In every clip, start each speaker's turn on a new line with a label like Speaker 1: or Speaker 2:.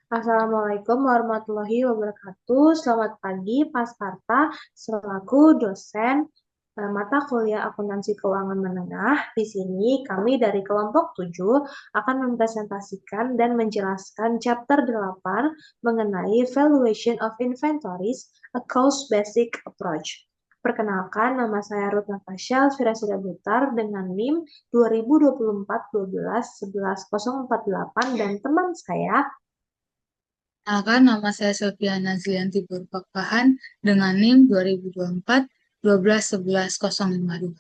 Speaker 1: Assalamualaikum warahmatullahi wabarakatuh. Selamat pagi, Pak Sparta, selaku dosen mata kuliah Akuntansi Keuangan Menengah. Di sini kami dari kelompok 7 akan mempresentasikan dan menjelaskan chapter 8 mengenai Valuation of Inventories, a Cost Basic Approach. Perkenalkan, nama saya Ruth Natasha Firasida Butar dengan NIM 2024-12-11048 dan teman saya.
Speaker 2: Kenalkan, nama saya Sylviana Zilianti Burpakpahan dengan NIM 2024 12 11 052.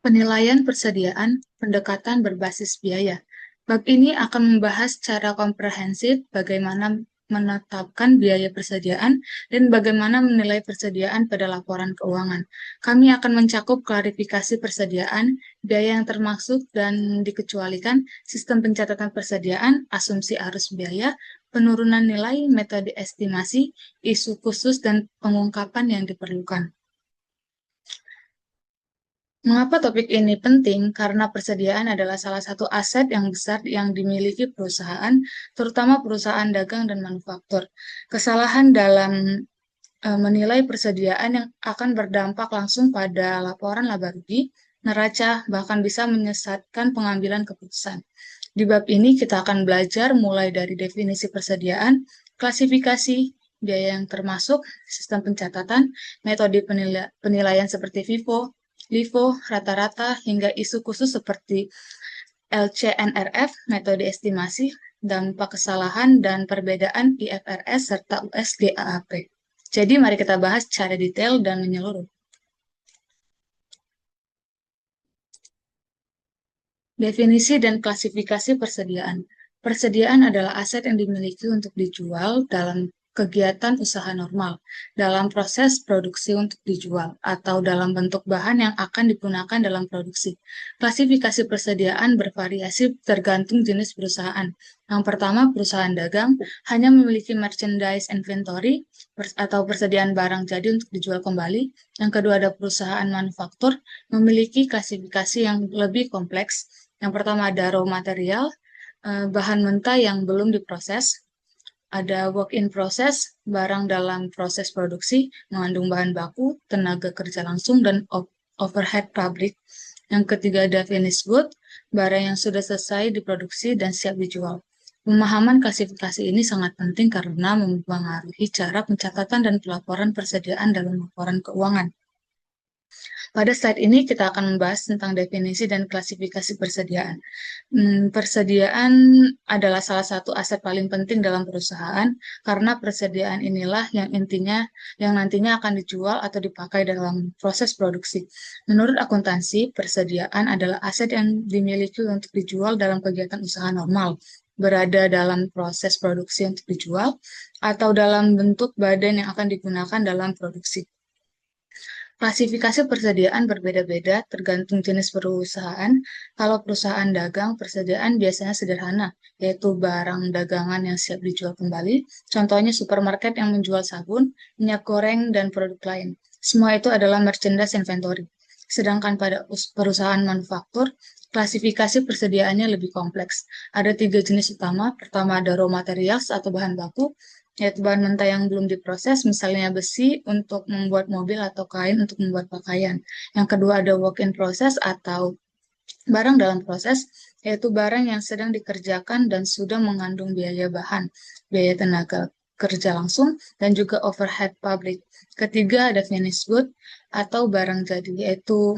Speaker 2: Penilaian persediaan pendekatan berbasis biaya. Bab ini akan membahas secara komprehensif bagaimana menetapkan biaya persediaan dan bagaimana menilai persediaan pada laporan keuangan. Kami akan mencakup klarifikasi persediaan, biaya yang termasuk dan dikecualikan, sistem pencatatan persediaan, asumsi arus biaya, penurunan nilai, metode estimasi, isu khusus, dan pengungkapan yang diperlukan. Mengapa topik ini penting? Karena persediaan adalah salah satu aset yang besar yang dimiliki perusahaan, terutama perusahaan dagang dan manufaktur. Kesalahan dalam menilai persediaan yang akan berdampak langsung pada laporan laba rugi, neraca, bahkan bisa menyesatkan pengambilan keputusan. Di bab ini kita akan belajar mulai dari definisi persediaan, klasifikasi, biaya yang termasuk, sistem pencatatan, metode penilaian seperti FIFO, LIFO, rata-rata, hingga isu khusus seperti LCNRF, metode estimasi, dampak kesalahan, dan perbedaan IFRS serta USGAAP. Jadi mari kita bahas secara detail dan menyeluruh. Definisi dan klasifikasi persediaan. Persediaan adalah aset yang dimiliki untuk dijual dalam kegiatan usaha normal, dalam proses produksi untuk dijual, atau dalam bentuk bahan yang akan digunakan dalam produksi. Klasifikasi persediaan bervariasi tergantung jenis perusahaan. Yang pertama, perusahaan dagang hanya memiliki merchandise inventory atau persediaan barang jadi untuk dijual kembali. Yang kedua, ada perusahaan manufaktur memiliki klasifikasi yang lebih kompleks. Yang pertama ada raw material, bahan mentah yang belum diproses. Ada work in process, barang dalam proses produksi, mengandung bahan baku, tenaga kerja langsung, dan overhead pabrik. Yang ketiga ada finished good, barang yang sudah selesai diproduksi dan siap dijual. Pemahaman klasifikasi ini sangat penting karena mempengaruhi cara pencatatan dan pelaporan persediaan dalam laporan keuangan. Pada slide ini kita akan membahas tentang definisi dan klasifikasi persediaan. Persediaan adalah salah satu aset paling penting dalam perusahaan karena persediaan inilah yang nantinya akan dijual atau dipakai dalam proses produksi. Menurut akuntansi, persediaan adalah aset yang dimiliki untuk dijual dalam kegiatan usaha normal, berada dalam proses produksi untuk dijual, atau dalam bentuk badan yang akan digunakan dalam produksi. Klasifikasi persediaan berbeda-beda tergantung jenis perusahaan. Kalau perusahaan dagang, persediaan biasanya sederhana, yaitu barang dagangan yang siap dijual kembali. Contohnya supermarket yang menjual sabun, minyak goreng, dan produk lain. Semua itu adalah merchandise inventory. Sedangkan pada perusahaan manufaktur, klasifikasi persediaannya lebih kompleks. Ada 3 jenis utama. Pertama ada raw materials atau bahan baku, yaitu bahan mentah yang belum diproses, misalnya besi untuk membuat mobil atau kain untuk membuat pakaian. Yang kedua ada work in process atau barang dalam proses, yaitu barang yang sedang dikerjakan dan sudah mengandung biaya bahan, biaya tenaga kerja langsung, dan juga overhead pabrik. Ketiga ada finished good atau barang jadi, yaitu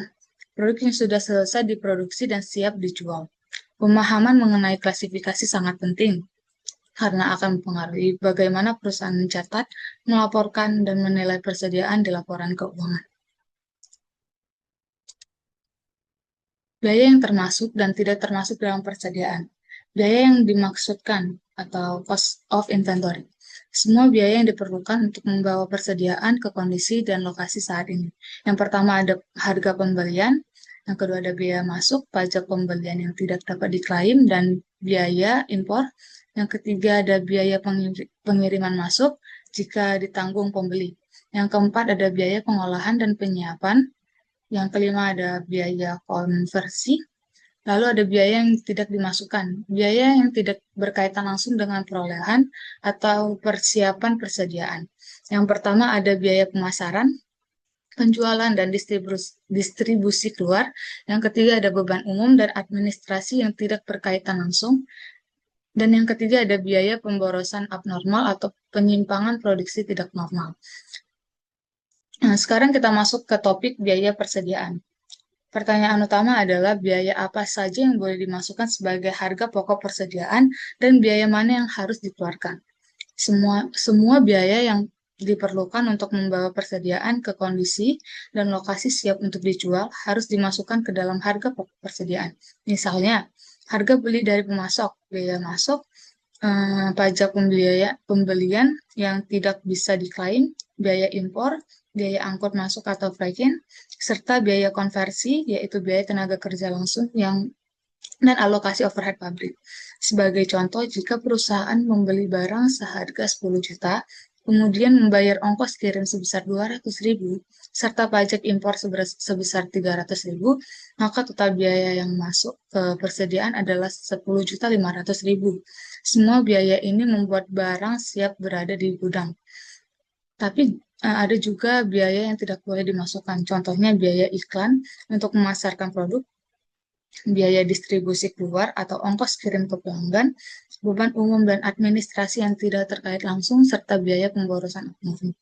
Speaker 2: produk yang sudah selesai diproduksi dan siap dijual. Pemahaman mengenai klasifikasi sangat penting karena akan mempengaruhi bagaimana perusahaan mencatat, melaporkan, dan menilai persediaan di laporan keuangan. Biaya yang termasuk dan tidak termasuk dalam persediaan. Biaya yang dimaksudkan atau cost of inventory. Semua biaya yang diperlukan untuk membawa persediaan ke kondisi dan lokasi saat ini. Yang pertama ada harga pembelian, yang kedua ada biaya masuk, pajak pembelian yang tidak dapat diklaim, dan biaya impor. Yang ketiga ada biaya pengiriman masuk jika ditanggung pembeli. Yang keempat ada biaya pengolahan dan penyiapan. Yang kelima ada biaya konversi. Lalu ada biaya yang tidak dimasukkan, biaya yang tidak berkaitan langsung dengan perolehan atau persiapan persediaan. Yang pertama ada biaya pemasaran, penjualan dan distribusi keluar. Yang ketiga ada beban umum dan administrasi yang tidak berkaitan langsung. Dan yang ketiga ada biaya pemborosan abnormal atau penyimpangan produksi tidak normal. Nah, sekarang kita masuk ke topik biaya persediaan. Pertanyaan utama adalah biaya apa saja yang boleh dimasukkan sebagai harga pokok persediaan dan biaya mana yang harus dikeluarkan. Semua biaya yang diperlukan untuk membawa persediaan ke kondisi dan lokasi siap untuk dijual harus dimasukkan ke dalam harga pokok persediaan. Misalnya, harga beli dari pemasok, biaya masuk, pajak pembelian yang tidak bisa diklaim, biaya impor, biaya angkut masuk atau freight-in, serta biaya konversi, yaitu biaya tenaga kerja langsung dan alokasi overhead pabrik. Sebagai contoh, jika perusahaan membeli barang seharga 10 juta, kemudian membayar ongkos kirim sebesar 200.000, serta pajak impor sebesar 300.000, maka total biaya yang masuk ke persediaan adalah 10.500.000. Semua biaya ini membuat barang siap berada di gudang. Tapi ada juga biaya yang tidak boleh dimasukkan. Contohnya biaya iklan untuk memasarkan produk, biaya distribusi keluar atau ongkos kirim ke pelanggan, beban umum dan administrasi yang tidak terkait langsung, serta biaya pemborosan abnormal.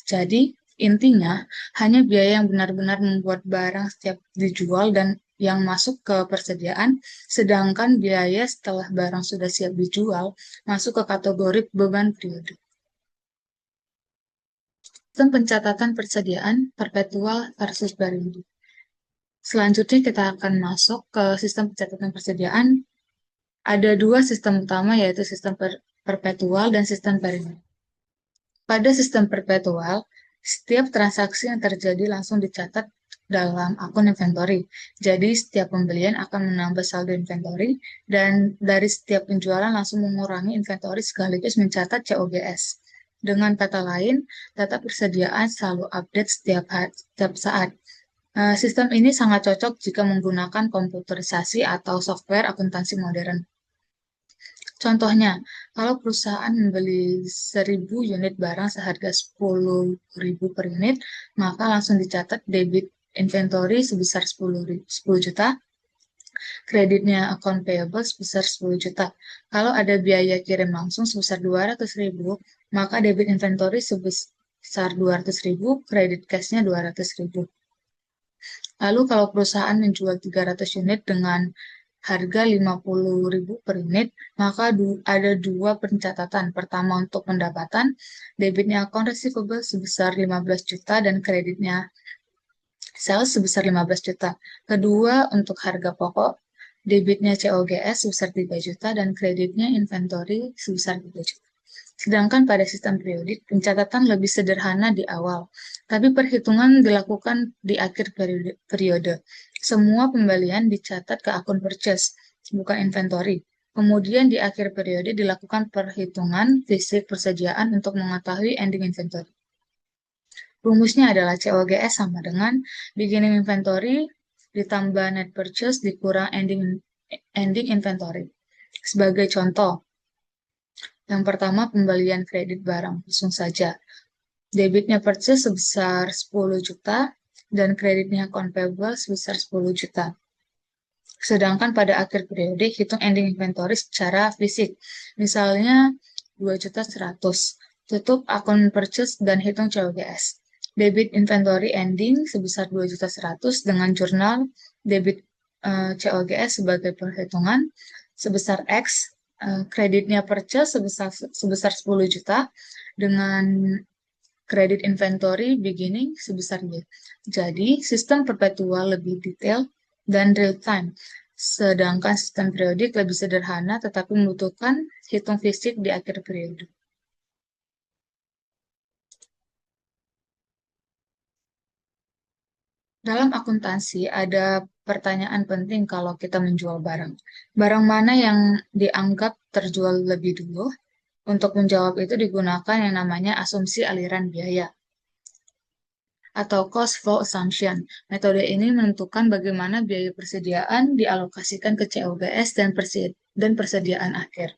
Speaker 2: Jadi, intinya hanya biaya yang benar-benar membuat barang siap dijual dan yang masuk ke persediaan, sedangkan biaya setelah barang sudah siap dijual masuk ke kategori beban periode. Sistem pencatatan persediaan perpetual versus periode. Selanjutnya kita akan masuk ke sistem pencatatan persediaan. Ada dua sistem utama, yaitu sistem perpetual dan sistem periode. Pada sistem perpetual, setiap transaksi yang terjadi langsung dicatat dalam akun inventory. Jadi, setiap pembelian akan menambah saldo inventory, dan dari setiap penjualan langsung mengurangi inventory sekaligus mencatat COGS. Dengan kata lain, data persediaan selalu update setiap saat. Sistem ini sangat cocok jika menggunakan komputerisasi atau software akuntansi modern. Contohnya, kalau perusahaan membeli 1.000 unit barang seharga 10.000 per unit, maka langsung dicatat debit inventory sebesar 10 juta, kreditnya account payable sebesar 10 juta. Kalau ada biaya kirim langsung sebesar 200.000, maka debit inventory sebesar 200.000, kredit cashnya 200.000. Lalu kalau perusahaan menjual 300 unit dengan harga 50.000 per unit, maka ada dua pencatatan. Pertama untuk pendapatan, debitnya account receivable sebesar 15 juta dan kreditnya sales sebesar 15 juta. Kedua untuk harga pokok, debitnya COGS sebesar 3 juta dan kreditnya inventory sebesar 3 juta. Sedangkan pada sistem periodik, pencatatan lebih sederhana di awal, tapi perhitungan dilakukan di akhir periode. Semua pembelian dicatat ke akun purchase, bukan inventory. Kemudian di akhir periode dilakukan perhitungan fisik persediaan untuk mengetahui ending inventory. Rumusnya adalah COGS sama dengan beginning inventory ditambah net purchase dikurang ending inventory. Sebagai contoh, yang pertama, pembelian kredit barang, langsung saja. Debitnya purchase sebesar 10 juta dan kreditnya account payable sebesar 10 juta. Sedangkan pada akhir periode, hitung ending inventory secara fisik. Misalnya 2.100.000. Tutup akun purchase dan hitung COGS. Debit inventory ending sebesar 2.100.000 dengan jurnal debit COGS sebagai perhitungan sebesar X, kreditnya purchase sebesar 10 juta dengan kredit inventory beginning sebesar Y. Jadi, sistem perpetual lebih detail dan real time. Sedangkan sistem periodik lebih sederhana tetapi membutuhkan hitung fisik di akhir periode. Dalam akuntansi ada pertanyaan penting kalau kita menjual barang. Barang mana yang dianggap terjual lebih dulu? Untuk menjawab itu digunakan yang namanya asumsi aliran biaya. atau cost flow assumption. Metode ini menentukan bagaimana biaya persediaan dialokasikan ke COGS dan persediaan akhir.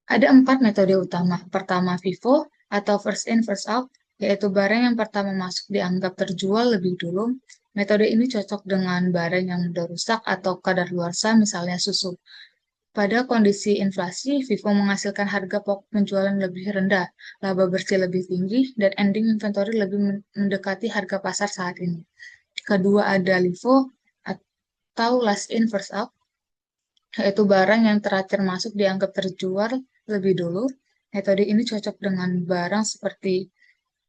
Speaker 2: Ada 4 metode utama. Pertama, FIFO atau first in, first out, yaitu barang yang pertama masuk dianggap terjual lebih dulu. Metode ini cocok dengan barang yang mudah rusak atau kadaluarsa, misalnya susu. Pada kondisi inflasi, FIFO menghasilkan harga pokok penjualan lebih rendah, laba bersih lebih tinggi, dan ending inventory lebih mendekati harga pasar saat ini. Kedua ada LIFO atau last in, first out, yaitu barang yang terakhir masuk dianggap terjual lebih dulu. Metode ini cocok dengan barang seperti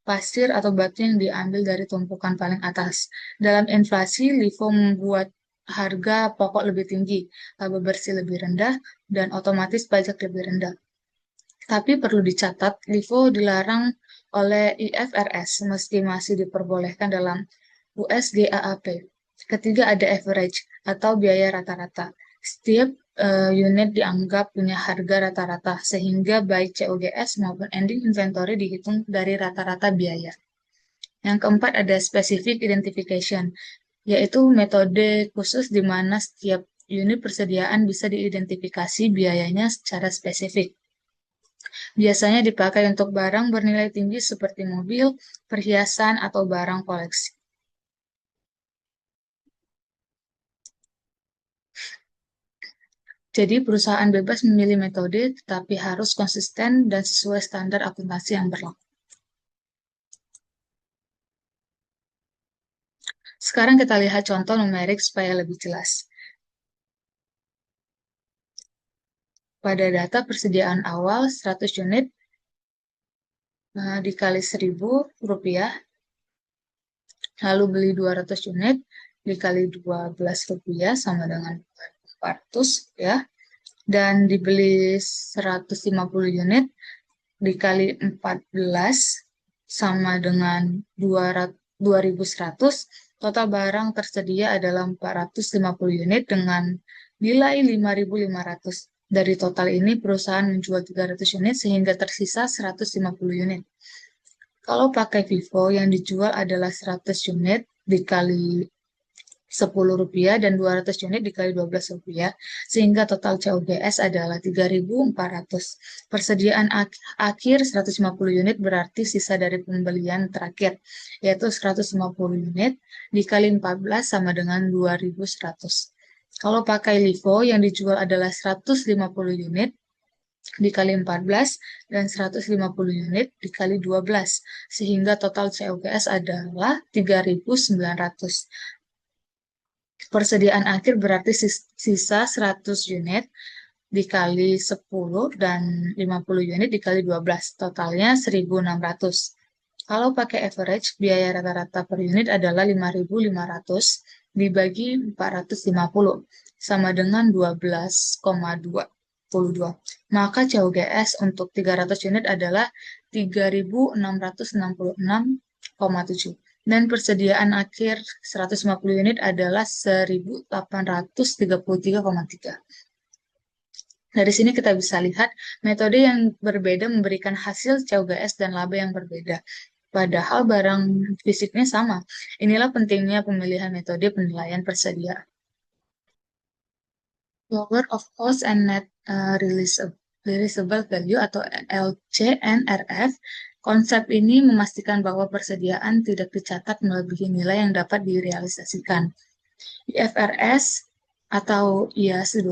Speaker 2: pasir atau batu yang diambil dari tumpukan paling atas. Dalam inflasi, LIFO membuat harga pokok lebih tinggi, laba bersih lebih rendah, dan otomatis pajak lebih rendah. Tapi perlu dicatat, LIFO dilarang oleh IFRS meski masih diperbolehkan dalam USGAAP. Ketiga ada average atau biaya rata-rata. Setiap unit dianggap punya harga rata-rata, sehingga baik COGS maupun ending inventory dihitung dari rata-rata biaya. Yang keempat ada specific identification, yaitu metode khusus di mana setiap unit persediaan bisa diidentifikasi biayanya secara spesifik. Biasanya dipakai untuk barang bernilai tinggi seperti mobil, perhiasan, atau barang koleksi. Jadi perusahaan bebas memilih metode, tetapi harus konsisten dan sesuai standar akuntansi yang berlaku. Sekarang kita lihat contoh numerik supaya lebih jelas. Pada data persediaan awal 100 unit dikali Rp1.000, lalu beli 200 unit dikali Rp12 sama dengan 400 ya. Dan dibeli 150 unit dikali 14 sama dengan 2.100. Total barang tersedia adalah 450 unit dengan nilai 5.500. Dari total ini perusahaan menjual 300 unit sehingga tersisa 150 unit. Kalau pakai FIFO yang dijual adalah 100 unit dikali Rp10 dan 200 unit dikali Rp12, sehingga total COGS adalah 3.400. Persediaan akhir 150 unit berarti sisa dari pembelian terakhir, yaitu 150 unit dikali 14 sama dengan 2.100. Kalau pakai LIFO yang dijual adalah 150 unit dikali 14 dan 150 unit dikali 12, sehingga total COGS adalah 3.900. Persediaan akhir berarti sisa 100 unit dikali 10 dan 50 unit dikali 12. Totalnya 1.600. Kalau pakai average, biaya rata-rata per unit adalah 5.500 dibagi 450 sama dengan 12,22. Maka COGS untuk 300 unit adalah 3.666,7. Dan persediaan akhir 150 unit adalah 1.833,3. Dari sini kita bisa lihat metode yang berbeda memberikan hasil COGS dan laba yang berbeda. Padahal barang fisiknya sama. Inilah pentingnya pemilihan metode penilaian persediaan. Lower of cost and net releasable value atau LCNRF. Konsep ini memastikan bahwa persediaan tidak dicatat melebihi nilai yang dapat direalisasikan. IFRS atau IAS 2,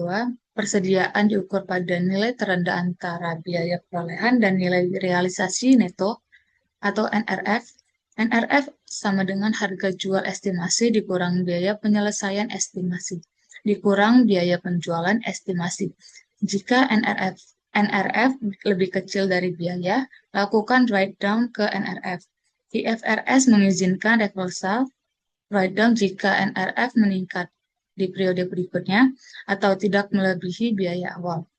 Speaker 2: persediaan diukur pada nilai terendah antara biaya perolehan dan nilai realisasi neto atau NRF. NRF sama dengan harga jual estimasi dikurang biaya penyelesaian estimasi, dikurang biaya penjualan estimasi. Jika NRF lebih kecil dari biaya, lakukan write down ke NRF. IFRS mengizinkan reversal write down jika NRF meningkat di periode berikutnya atau tidak melebihi biaya awal.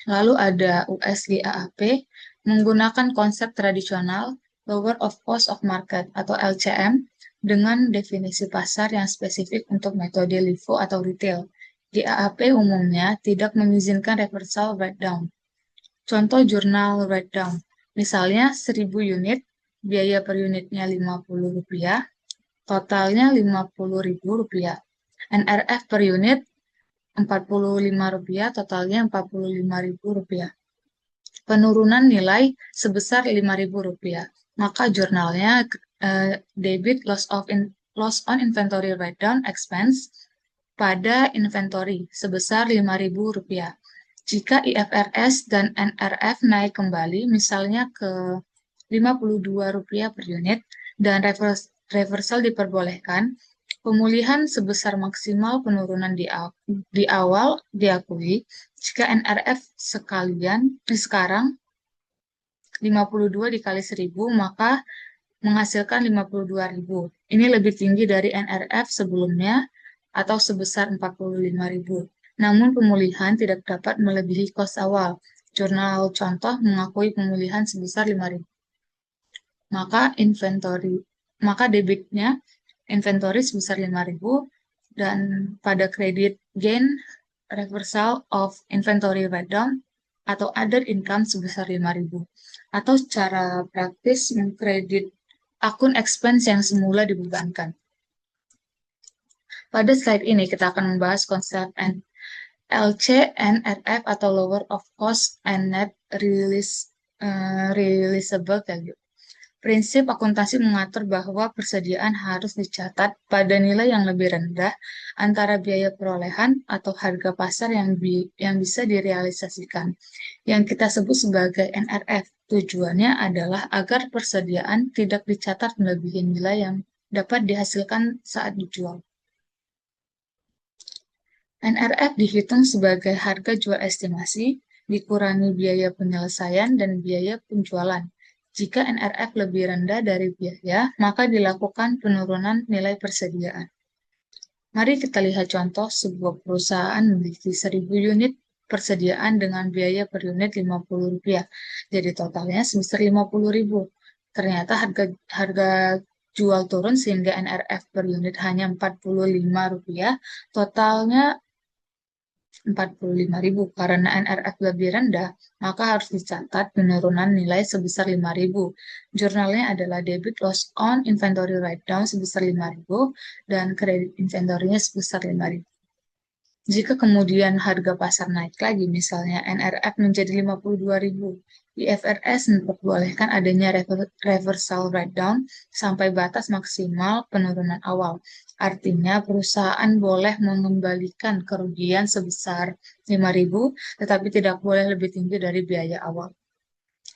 Speaker 2: Lalu ada USGAAP menggunakan konsep tradisional Lower of Cost of Market atau LCM dengan definisi pasar yang spesifik untuk metode LIFO atau retail. GAAP umumnya tidak mengizinkan reversal write down. Contoh jurnal write down. Misalnya 1000 unit, biaya per unitnya Rp50, totalnya Rp50.000. NRF per unit Rp45, totalnya Rp45.000. Penurunan nilai sebesar Rp5.000. Maka jurnalnya debit loss on inventory write-down expense pada inventory sebesar Rp5.000. Jika IFRS dan NRF naik kembali, misalnya ke Rp52 per unit, dan reversal diperbolehkan, pemulihan sebesar maksimal penurunan di awal diakui. Jika NRF sekarang 52 dikali 1000, maka menghasilkan 52.000. Ini lebih tinggi dari NRF sebelumnya atau sebesar 45.000. Namun pemulihan tidak dapat melebihi kos awal. Jurnal contoh mengakui pemulihan sebesar 5.000. Maka debitnya inventory sebesar 5.000, dan pada kredit gain reversal of inventory write-down atau other income sebesar 5.000. Atau secara praktis mengkredit akun expense yang semula dibebankan. Pada slide ini kita akan membahas konsep LC, NRF atau lower of cost and net realizable value. Prinsip akuntansi mengatur bahwa persediaan harus dicatat pada nilai yang lebih rendah antara biaya perolehan atau harga pasar yang bisa direalisasikan, yang kita sebut sebagai NRF. Tujuannya adalah agar persediaan tidak dicatat melebihi nilai yang dapat dihasilkan saat dijual. NRF dihitung sebagai harga jual estimasi, dikurangi biaya penyelesaian dan biaya penjualan. Jika NRF lebih rendah dari biaya, maka dilakukan penurunan nilai persediaan. Mari kita lihat contoh sebuah perusahaan memiliki 1000 unit persediaan dengan biaya per unit Rp50. Jadi totalnya sebesar Rp50.000. Ternyata harga jual turun sehingga NRF per unit hanya Rp45. Totalnya Rp45.000. Karena NRF lebih rendah, maka harus dicatat penurunan nilai sebesar Rp5.000. Jurnalnya adalah debit loss on inventory write-down sebesar Rp5.000 dan kredit inventory-nya sebesar Rp5.000. Jika kemudian harga pasar naik lagi, misalnya NRF menjadi Rp52.000, IFRS memperbolehkan adanya reversal write-down sampai batas maksimal penurunan awal. Artinya perusahaan boleh mengembalikan kerugian sebesar Rp5.000, tetapi tidak boleh lebih tinggi dari biaya awal.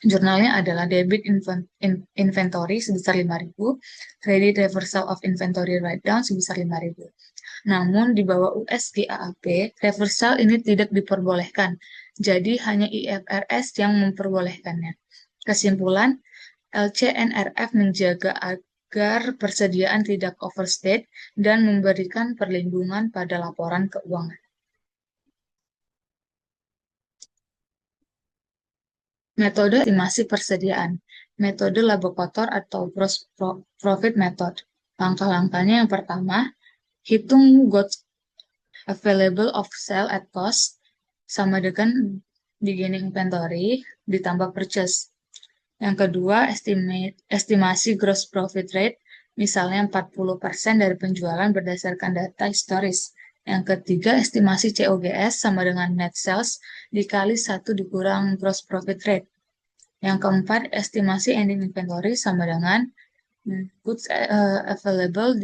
Speaker 2: Jurnalnya adalah debit inventory sebesar Rp5.000, credit reversal of inventory write-down sebesar Rp5.000. Namun di bawah USGAAP, reversal ini tidak diperbolehkan, jadi hanya IFRS yang memperbolehkannya. Kesimpulan, LCNRF menjaga agar persediaan tidak overstate dan memberikan perlindungan pada laporan keuangan. Metode estimasi persediaan. Metode laba kotor atau gross profit method. Langkah-langkahnya yang pertama, hitung goods available of sale at cost sama dengan beginning inventory ditambah purchase. Yang kedua, estimasi gross profit rate, misalnya 40% dari penjualan berdasarkan data historis. Yang ketiga, estimasi COGS sama dengan net sales dikali 1 dikurang gross profit rate. Yang keempat, estimasi ending inventory sama dengan goods available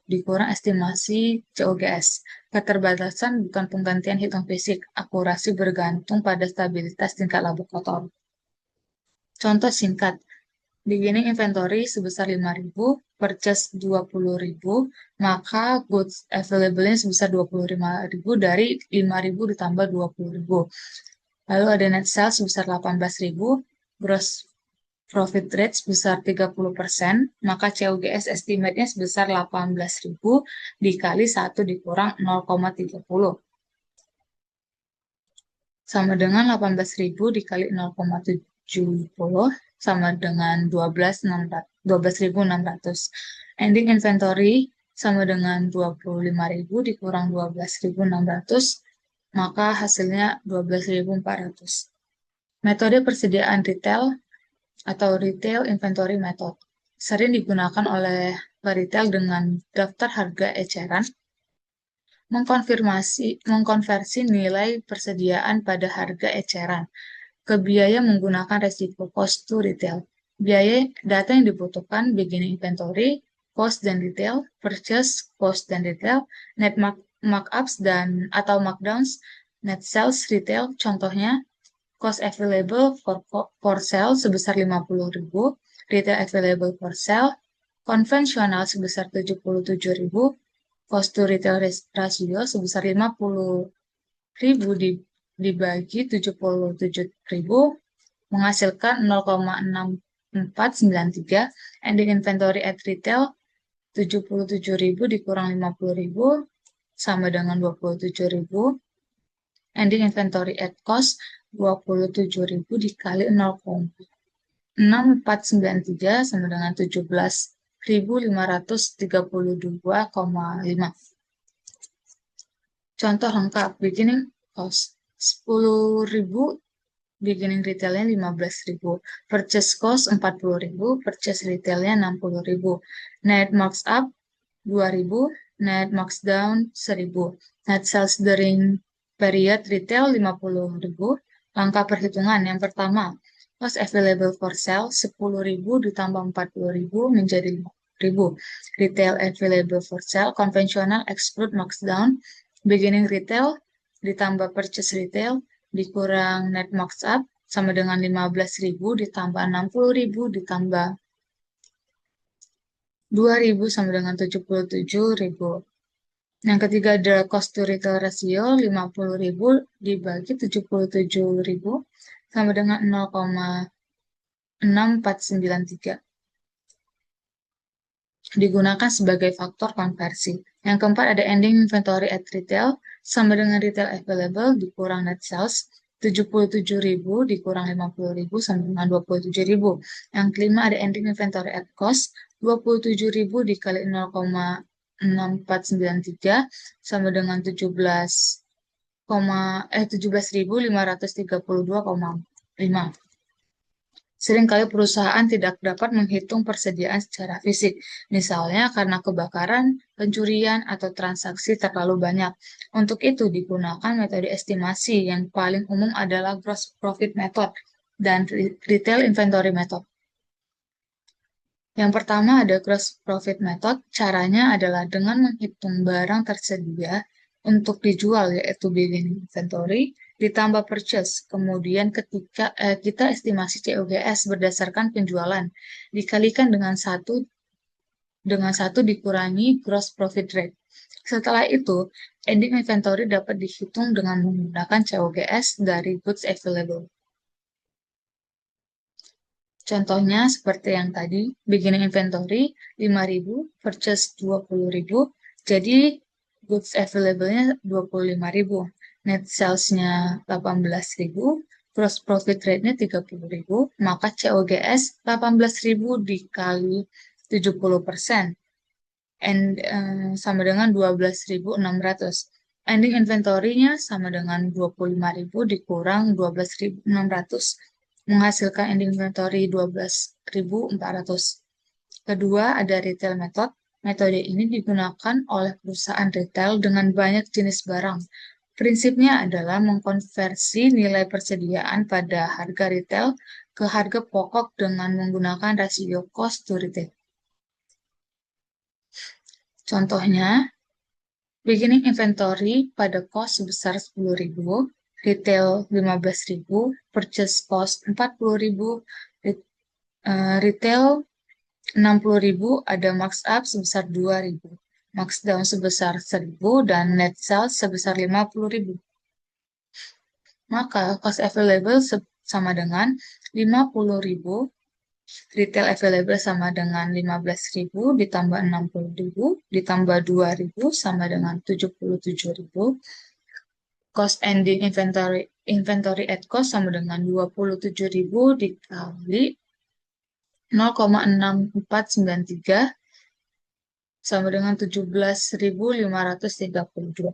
Speaker 2: dikurang estimasi COGS. Keterbatasan bukan penggantian hitung fisik, akurasi bergantung pada stabilitas tingkat laba kotor. Contoh singkat, beginning inventory sebesar 5.000, purchase 20.000, maka goods available-nya sebesar 25.000 dari 5.000 ditambah 20.000. Lalu ada net sales sebesar 18.000, gross profit rate sebesar 30%, maka COGS estimate-nya sebesar 18.000 dikali 1 dikurang 0,30. Sama dengan 18.000 dikali 0,70 sama dengan 12.600. Ending inventory sama dengan 25.000 dikurang 12.600, maka hasilnya 12.400. Metode persediaan retail atau Retail Inventory Method. Sering digunakan oleh retail dengan daftar harga eceran, mengkonversi nilai persediaan pada harga eceran ke biaya menggunakan resiko cost to retail. Biaya data yang dibutuhkan beginning inventory, cost dan retail, purchase, cost dan retail, net markups dan atau markdowns, net sales retail, contohnya cost available for sale sebesar 50.000, retail available for sale, konvensional sebesar 77.000, cost to retail ratio sebesar 50.000 dibagi 77.000 menghasilkan 0,6493, ending inventory at retail 77.000 dikurang 50.000 sama dengan 27.000, ending inventory at cost 27.000 dikali 0,6493 sama dengan 17.532,5. Contoh lengkap, beginning cost 10.000, beginning retailnya 15.000, purchase cost 40.000, purchase retailnya 60.000, net markup 2.000, net markdown 1.000, net sales during period retail 50.000. Langkah perhitungan yang pertama, cost available for sale 10.000 ditambah 40.000 menjadi 5.000. Retail available for sale konvensional exclude markdown, beginning retail ditambah purchase retail dikurang net markup sama dengan 15.000 ditambah 60.000 ditambah 2.000 sama dengan 77.000. Yang ketiga adalah cost to retail ratio 50.000 dibagi 77.000 sama dengan 0,6493. Digunakan sebagai faktor konversi. Yang keempat ada ending inventory at retail sama dengan retail available dikurang net sales 77.000 dikurang 50.000 sama dengan 27.000. Yang kelima ada ending inventory at cost 27.000 dikali 0,6493 sama dengan 17.532,5. Seringkali perusahaan tidak dapat menghitung persediaan secara fisik, misalnya karena kebakaran, pencurian, atau transaksi terlalu banyak. Untuk itu digunakan metode estimasi yang paling umum adalah gross profit method dan retail inventory method. Yang pertama ada gross profit method. Caranya adalah dengan menghitung barang tersedia untuk dijual yaitu beginning inventory ditambah purchase. Kemudian ketika kita estimasi COGS berdasarkan penjualan dikalikan dengan satu dikurangi gross profit rate. Setelah itu, ending inventory dapat dihitung dengan menggunakan COGS dari goods available. Contohnya seperti yang tadi, beginning inventory 5.000, purchase 20.000, jadi goods available-nya 25.000, net sales-nya 18.000, gross profit rate-nya 30.000, maka COGS 18.000 dikali 70%, and sama dengan 12.600. Ending inventory-nya sama dengan 25.000 dikurang 12.600. Menghasilkan ending inventory 12.400. Kedua, ada retail method. Metode ini digunakan oleh perusahaan retail dengan banyak jenis barang. Prinsipnya adalah mengkonversi nilai persediaan pada harga retail ke harga pokok dengan menggunakan rasio cost to retail. Contohnya, beginning inventory pada cost sebesar 10.000, retail 15.000, purchase cost 40.000, retail 60.000, ada markup sebesar 2.000, markdown sebesar 1.000, dan net sales sebesar 50.000. Maka cost available sama dengan 50.000, retail available sama dengan 15.000 ditambah 60.000 ditambah 2.000 sama dengan 77.000. Cost ending inventory at cost sama dengan 27.000 dikali 0,6493 sama dengan 17.532.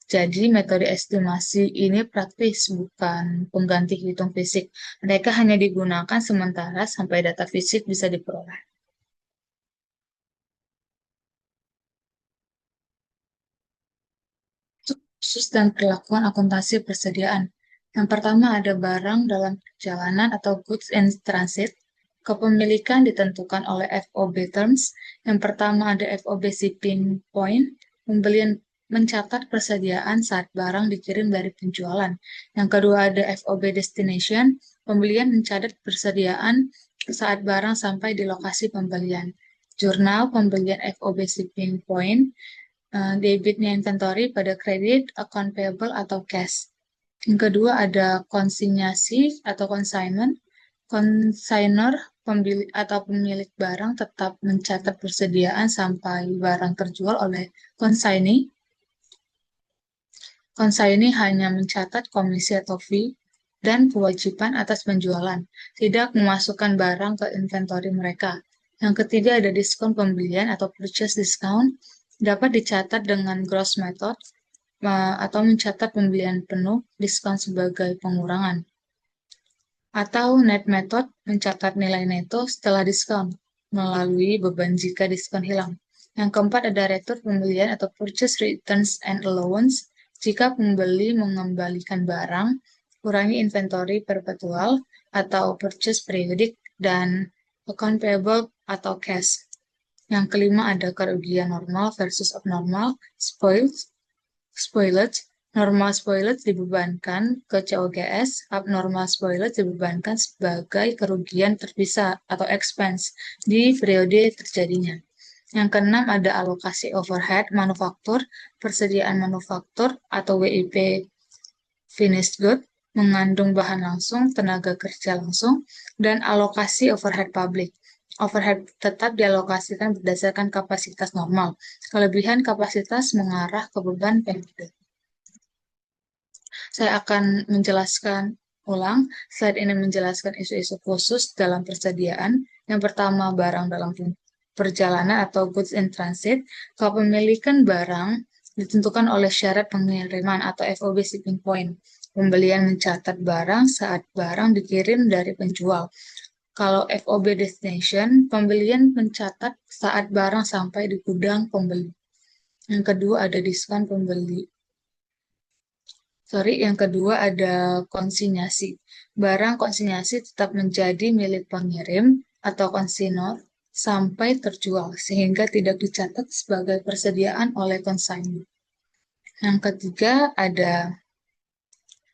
Speaker 2: Jadi, metode estimasi ini praktis, bukan pengganti hitung fisik. Mereka hanya digunakan sementara sampai data fisik bisa diperoleh. Khusus dan perlakuan akuntansi persediaan. Yang pertama ada barang dalam perjalanan atau goods in transit. Kepemilikan ditentukan oleh FOB terms. Yang pertama ada FOB shipping point. Pembelian mencatat persediaan saat barang dikirim dari penjualan. Yang kedua ada FOB destination. Pembelian mencatat persediaan saat barang sampai di lokasi pembelian. Jurnal pembelian FOB shipping point, debitnya inventory pada kredit, account payable, atau cash. Yang kedua ada konsinyasi atau consignment. Consignor, pemilik atau pemilik barang tetap mencatat persediaan sampai barang terjual oleh consignee. Consignee hanya mencatat komisi atau fee dan kewajiban atas penjualan, tidak memasukkan barang ke inventory mereka. Yang ketiga ada diskon pembelian atau purchase discount, dapat dicatat dengan gross method atau mencatat pembelian penuh, diskon sebagai pengurangan. Atau net method, mencatat nilai neto setelah diskon, melalui beban jika diskon hilang. Yang keempat ada retur pembelian atau purchase returns and allowance. Jika pembeli mengembalikan barang, kurangi inventory perpetual atau purchase periodic dan account payable atau cash. Yang kelima ada kerugian normal versus abnormal, spoilage. Normal spoilage dibebankan ke COGS, abnormal spoilage dibebankan sebagai kerugian terpisah atau expense di periode terjadinya. Yang keenam ada alokasi overhead manufaktur, persediaan manufaktur atau WIP finished good, mengandung bahan langsung, tenaga kerja langsung, dan alokasi overhead public. Overhead tetap dialokasikan berdasarkan kapasitas normal. Kelebihan kapasitas mengarah ke beban periode. Saya akan menjelaskan ulang. Slide ini menjelaskan isu-isu khusus dalam persediaan. Yang pertama, barang dalam perjalanan atau goods in transit. Kepemilikan barang ditentukan oleh syarat pengiriman atau FOB shipping point. Pembelian mencatat barang saat barang dikirim dari penjual. Kalau FOB destination, pembelian mencatat saat barang sampai di gudang pembeli. Yang kedua ada diskon pembeli. Yang kedua ada konsinyasi. Barang konsinyasi tetap menjadi milik pengirim atau konsinor sampai terjual, sehingga tidak dicatat sebagai persediaan oleh konsignor. Yang ketiga ada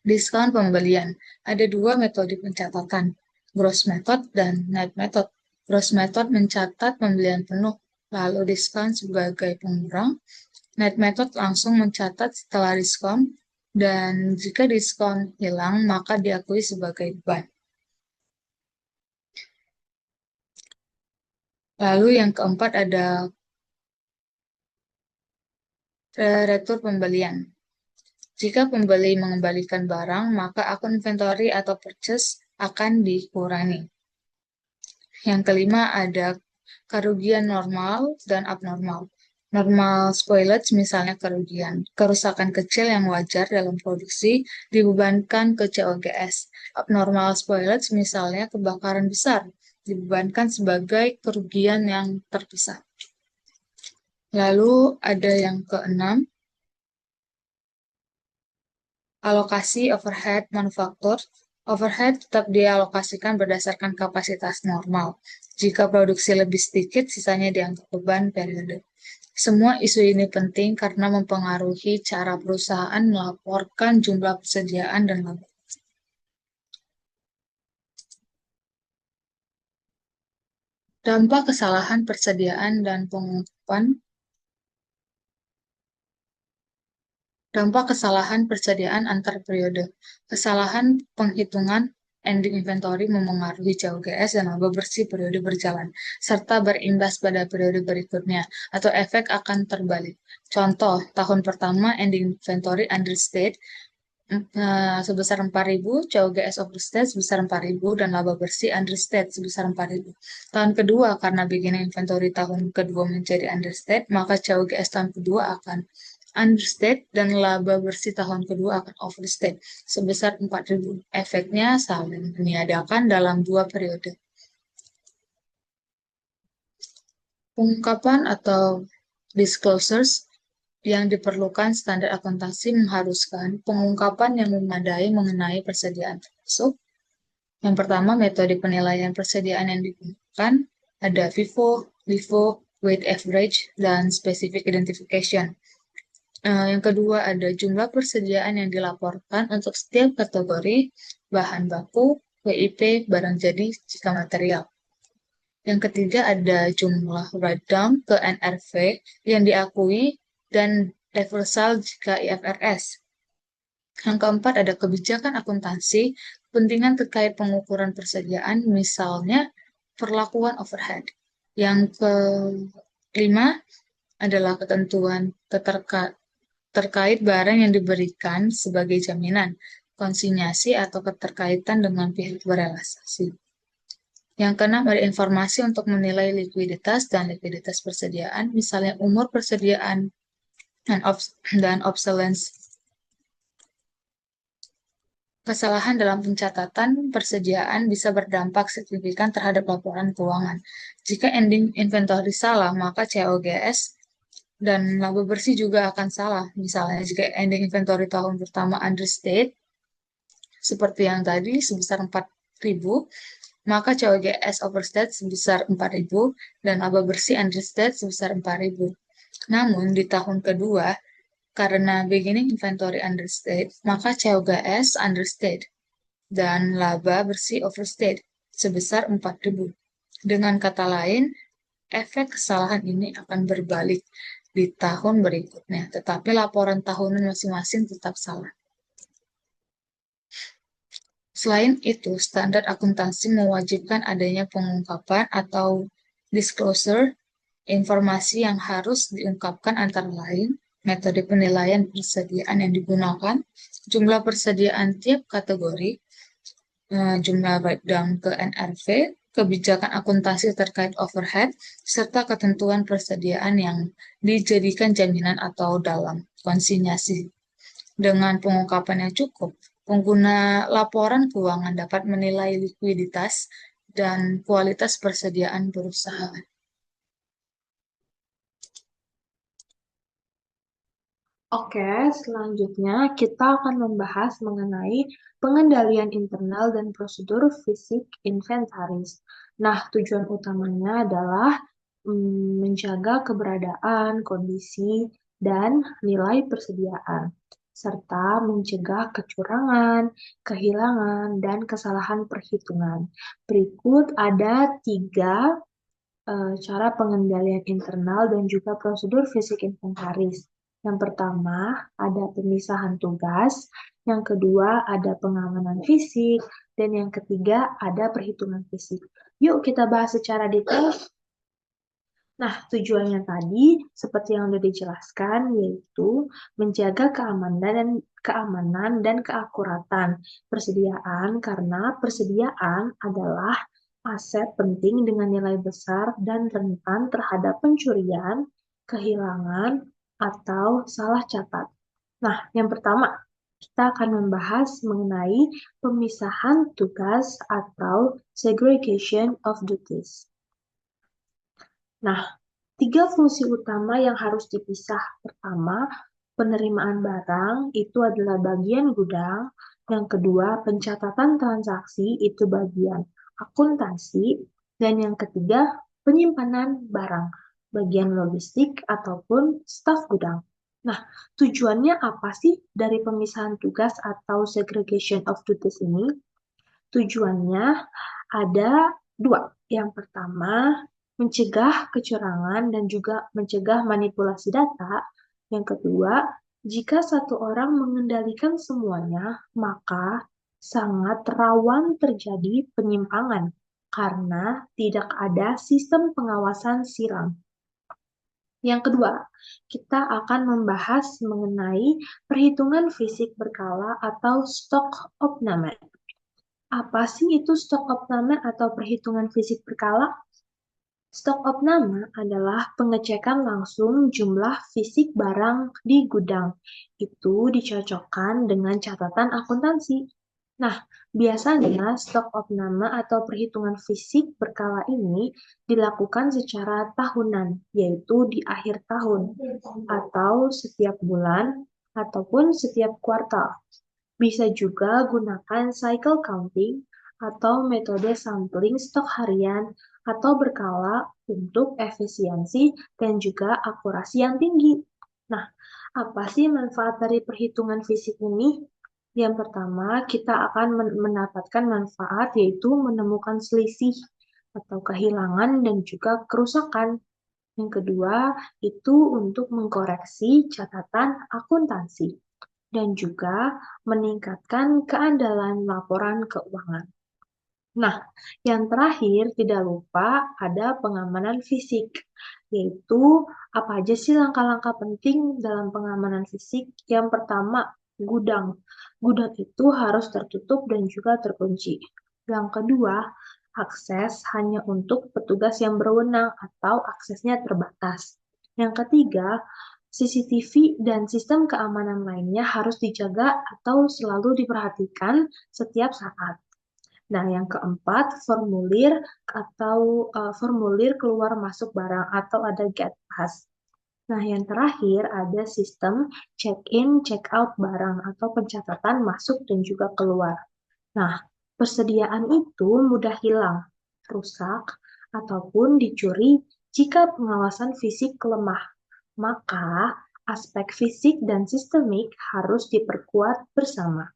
Speaker 2: diskon pembelian. Ada dua metode pencatatan, gross method dan net method. Gross method mencatat pembelian penuh, lalu diskon sebagai pengurang. Net method langsung mencatat setelah diskon, dan jika diskon hilang, maka diakui sebagai beban. Lalu yang keempat ada retur pembelian. Jika pembeli mengembalikan barang, maka akun inventory atau purchase akan dikurangi. Yang kelima ada kerugian normal dan abnormal. Normal spoilage misalnya kerusakan kecil yang wajar dalam produksi dibebankan ke COGS. Abnormal spoilage misalnya kebakaran besar dibebankan sebagai kerugian yang terpisah. Lalu ada yang keenam, alokasi overhead manufaktur. Overhead tetap dialokasikan berdasarkan kapasitas normal. Jika produksi lebih sedikit, sisanya dianggap beban periode. Semua isu ini penting karena mempengaruhi cara perusahaan melaporkan jumlah persediaan dan laba. Dampak kesalahan persediaan dan pengungkapan. Dampak kesalahan persediaan antar periode. Kesalahan penghitungan ending inventory memengaruhi COGS dan laba bersih periode berjalan, serta berimbas pada periode berikutnya, atau efek akan terbalik. Contoh, tahun pertama ending inventory understate sebesar 4.000, COGS overstate sebesar 4.000, dan laba bersih understate sebesar 4.000. Tahun kedua, karena beginning inventory tahun kedua menjadi understate, maka COGS tahun kedua akan understate dan laba bersih tahun kedua akan overstate sebesar 4.000. Efeknya saling meniadakan dalam 2 periode. Pengungkapan atau disclosures yang diperlukan standar akuntansi mengharuskan pengungkapan yang memadai mengenai persediaan termasuk yang pertama, metode penilaian persediaan yang digunakan ada FIFO, LIFO, weight average, dan specific identification. Yang kedua, ada jumlah persediaan yang dilaporkan untuk setiap kategori bahan baku, WIP, barang jadi, jika material. Yang ketiga, ada jumlah write-down ke NRV yang diakui dan reversal jika IFRS. Yang keempat, ada kebijakan akuntansi, kepentingan terkait pengukuran persediaan, misalnya perlakuan overhead. Yang kelima adalah ketentuan terkait barang yang diberikan sebagai jaminan, konsinyasi atau keterkaitan dengan pihak berrealisasi. Yang keenam ada informasi untuk menilai likuiditas dan likuiditas persediaan, misalnya umur persediaan dan obsolescence. Kesalahan dalam pencatatan persediaan bisa berdampak signifikan terhadap laporan keuangan. Jika ending inventory salah, maka COGS dan laba bersih juga akan salah. Misalnya, jika ending inventory tahun pertama understate, seperti yang tadi, sebesar 4.000, maka COGS overstate sebesar 4.000 dan laba bersih understate sebesar 4.000. Namun, di tahun kedua, karena beginning inventory understate, maka COGS understate dan laba bersih overstate sebesar 4.000. Dengan kata lain, efek kesalahan ini akan berbalik di tahun berikutnya, tetapi laporan tahunan masing-masing tetap salah. Selain itu, standar akuntansi mewajibkan adanya pengungkapan atau disclosure informasi yang harus diungkapkan antara lain metode penilaian persediaan yang digunakan, jumlah persediaan tiap kategori, jumlah breakdown ke NRV, kebijakan akuntansi terkait overhead, serta ketentuan persediaan yang dijadikan jaminan atau dalam konsinyasi. Dengan pengungkapan yang cukup, pengguna laporan keuangan dapat menilai likuiditas dan kualitas persediaan perusahaan.
Speaker 1: Oke, selanjutnya kita akan membahas mengenai pengendalian internal dan prosedur fisik inventaris. Nah, tujuan utamanya adalah menjaga keberadaan, kondisi, dan nilai persediaan, serta mencegah kecurangan, kehilangan, dan kesalahan perhitungan. Berikut ada 3 cara pengendalian internal dan juga prosedur fisik inventaris. Yang pertama, ada pemisahan tugas. Yang kedua, ada pengamanan fisik. Dan yang ketiga, ada perhitungan fisik. Yuk kita bahas secara detail. Nah, tujuannya tadi, seperti yang sudah dijelaskan, yaitu menjaga keamanan dan keakuratan persediaan, karena persediaan adalah aset penting dengan nilai besar dan rentan terhadap pencurian, kehilangan, atau salah catat. Nah, yang pertama, kita akan membahas mengenai pemisahan tugas atau segregation of duties. Nah, 3 fungsi utama yang harus dipisah. Pertama, penerimaan barang itu adalah bagian gudang. Yang kedua, pencatatan transaksi itu bagian akuntansi. Dan yang ketiga, penyimpanan barang, bagian logistik ataupun staf gudang. Nah, tujuannya apa sih dari pemisahan tugas atau segregation of duties ini? Tujuannya ada 2. Yang pertama, mencegah kecurangan dan juga mencegah manipulasi data. Yang kedua, jika satu orang mengendalikan semuanya, maka sangat rawan terjadi penyimpangan karena tidak ada sistem pengawasan silang. Yang kedua, kita akan membahas mengenai perhitungan fisik berkala atau stock opname. Apa sih itu stok opname atau perhitungan fisik berkala? Stok opname adalah pengecekan langsung jumlah fisik barang di gudang. Itu dicocokkan dengan catatan akuntansi. Nah, biasanya stok opname atau perhitungan fisik berkala ini dilakukan secara tahunan, yaitu di akhir tahun, atau setiap bulan, ataupun setiap kuartal. Bisa juga gunakan cycle counting atau metode sampling stok harian atau berkala untuk efisiensi dan juga akurasi yang tinggi. Nah, apa sih manfaat dari perhitungan fisik ini? Yang pertama, kita akan mendapatkan manfaat yaitu menemukan selisih atau kehilangan dan juga kerusakan. Yang kedua, itu untuk mengkoreksi catatan akuntansi dan juga meningkatkan keandalan laporan keuangan. Nah, yang terakhir tidak lupa ada pengamanan fisik, yaitu apa aja sih langkah-langkah penting dalam pengamanan fisik? Yang pertama, gudang. Gudang itu harus tertutup dan juga terkunci. Yang kedua, akses hanya untuk petugas yang berwenang atau aksesnya terbatas. Yang ketiga, CCTV dan sistem keamanan lainnya harus dijaga atau selalu diperhatikan setiap saat. Nah, yang keempat, formulir keluar masuk barang atau ada gate pass. Nah, yang terakhir ada sistem check-in, check-out barang atau pencatatan masuk dan juga keluar. Nah, persediaan itu mudah hilang, rusak, ataupun dicuri jika pengawasan fisik lemah. Maka, aspek fisik dan sistemik harus diperkuat bersama.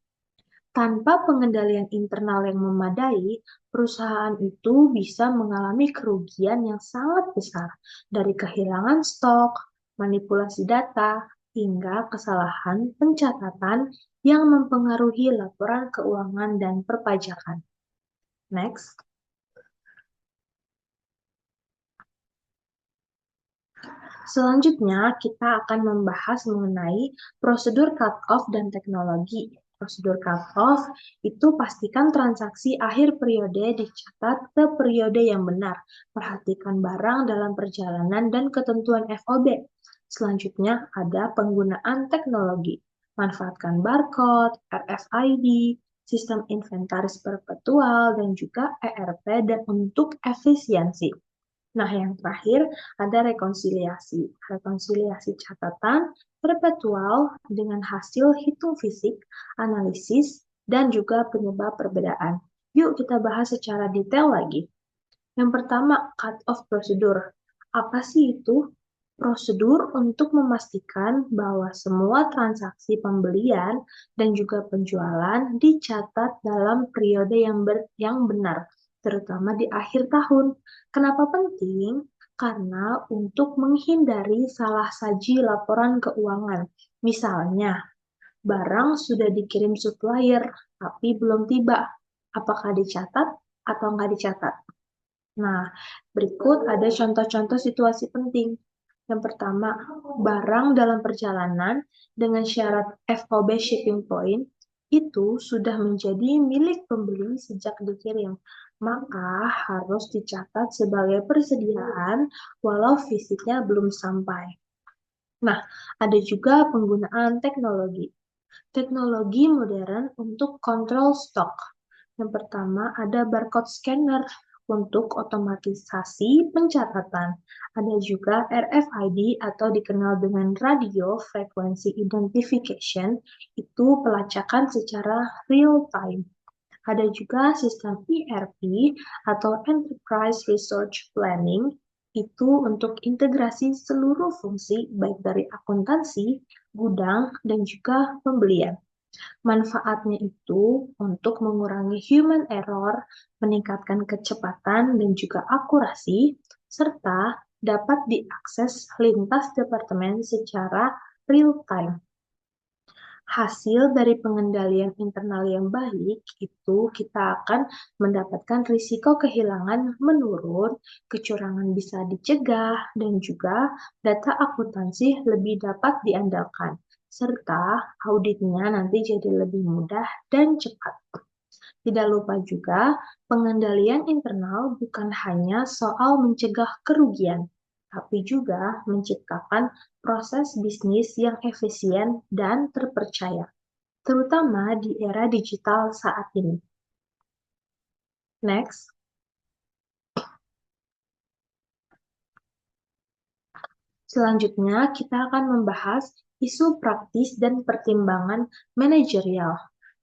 Speaker 1: Tanpa pengendalian internal yang memadai, perusahaan itu bisa mengalami kerugian yang sangat besar dari kehilangan stok, manipulasi data, hingga kesalahan pencatatan yang mempengaruhi laporan keuangan dan perpajakan. Next. Selanjutnya, kita akan membahas mengenai prosedur cut-off dan teknologi. Prosedur cut-off itu pastikan transaksi akhir periode dicatat ke periode yang benar. Perhatikan barang dalam perjalanan dan ketentuan FOB. Selanjutnya, ada penggunaan teknologi. Manfaatkan barcode, RFID, sistem inventaris perpetual, dan juga ERP dan untuk efisiensi. Nah, yang terakhir ada rekonsiliasi. Rekonsiliasi catatan perpetual dengan hasil hitung fisik, analisis, dan juga penyebab perbedaan. Yuk kita bahas secara detail lagi. Yang pertama, cut-off prosedur. Apa sih itu? Prosedur untuk memastikan bahwa semua transaksi pembelian dan juga penjualan dicatat dalam periode yang benar, terutama di akhir tahun. Kenapa penting? Karena untuk menghindari salah saji laporan keuangan. Misalnya, barang sudah dikirim supplier, tapi belum tiba. Apakah dicatat atau nggak dicatat? Nah, berikut ada contoh-contoh situasi penting. Yang pertama, barang dalam perjalanan dengan syarat FOB shipping point itu sudah menjadi milik pembeli sejak dikirim. Maka harus dicatat sebagai persediaan walau fisiknya belum sampai. Nah, ada juga penggunaan teknologi. Teknologi modern untuk kontrol stok. Yang pertama ada barcode scanner untuk otomatisasi pencatatan. Ada juga RFID atau dikenal dengan radio frequency identification, itu pelacakan secara real time. Ada juga sistem ERP atau Enterprise Resource Planning, itu untuk integrasi seluruh fungsi baik dari akuntansi, gudang, dan juga pembelian. Manfaatnya itu untuk mengurangi human error, meningkatkan kecepatan dan juga akurasi, serta dapat diakses lintas departemen secara real time. Hasil dari pengendalian internal yang baik itu kita akan mendapatkan risiko kehilangan menurun, kecurangan bisa dicegah, dan juga data akuntansi lebih dapat diandalkan, serta auditnya nanti jadi lebih mudah dan cepat. Tidak lupa juga, pengendalian internal bukan hanya soal mencegah kerugian, tapi juga menciptakan proses bisnis yang efisien dan terpercaya, terutama di era digital saat ini. Next. Selanjutnya, kita akan membahas isu praktis dan pertimbangan manajerial.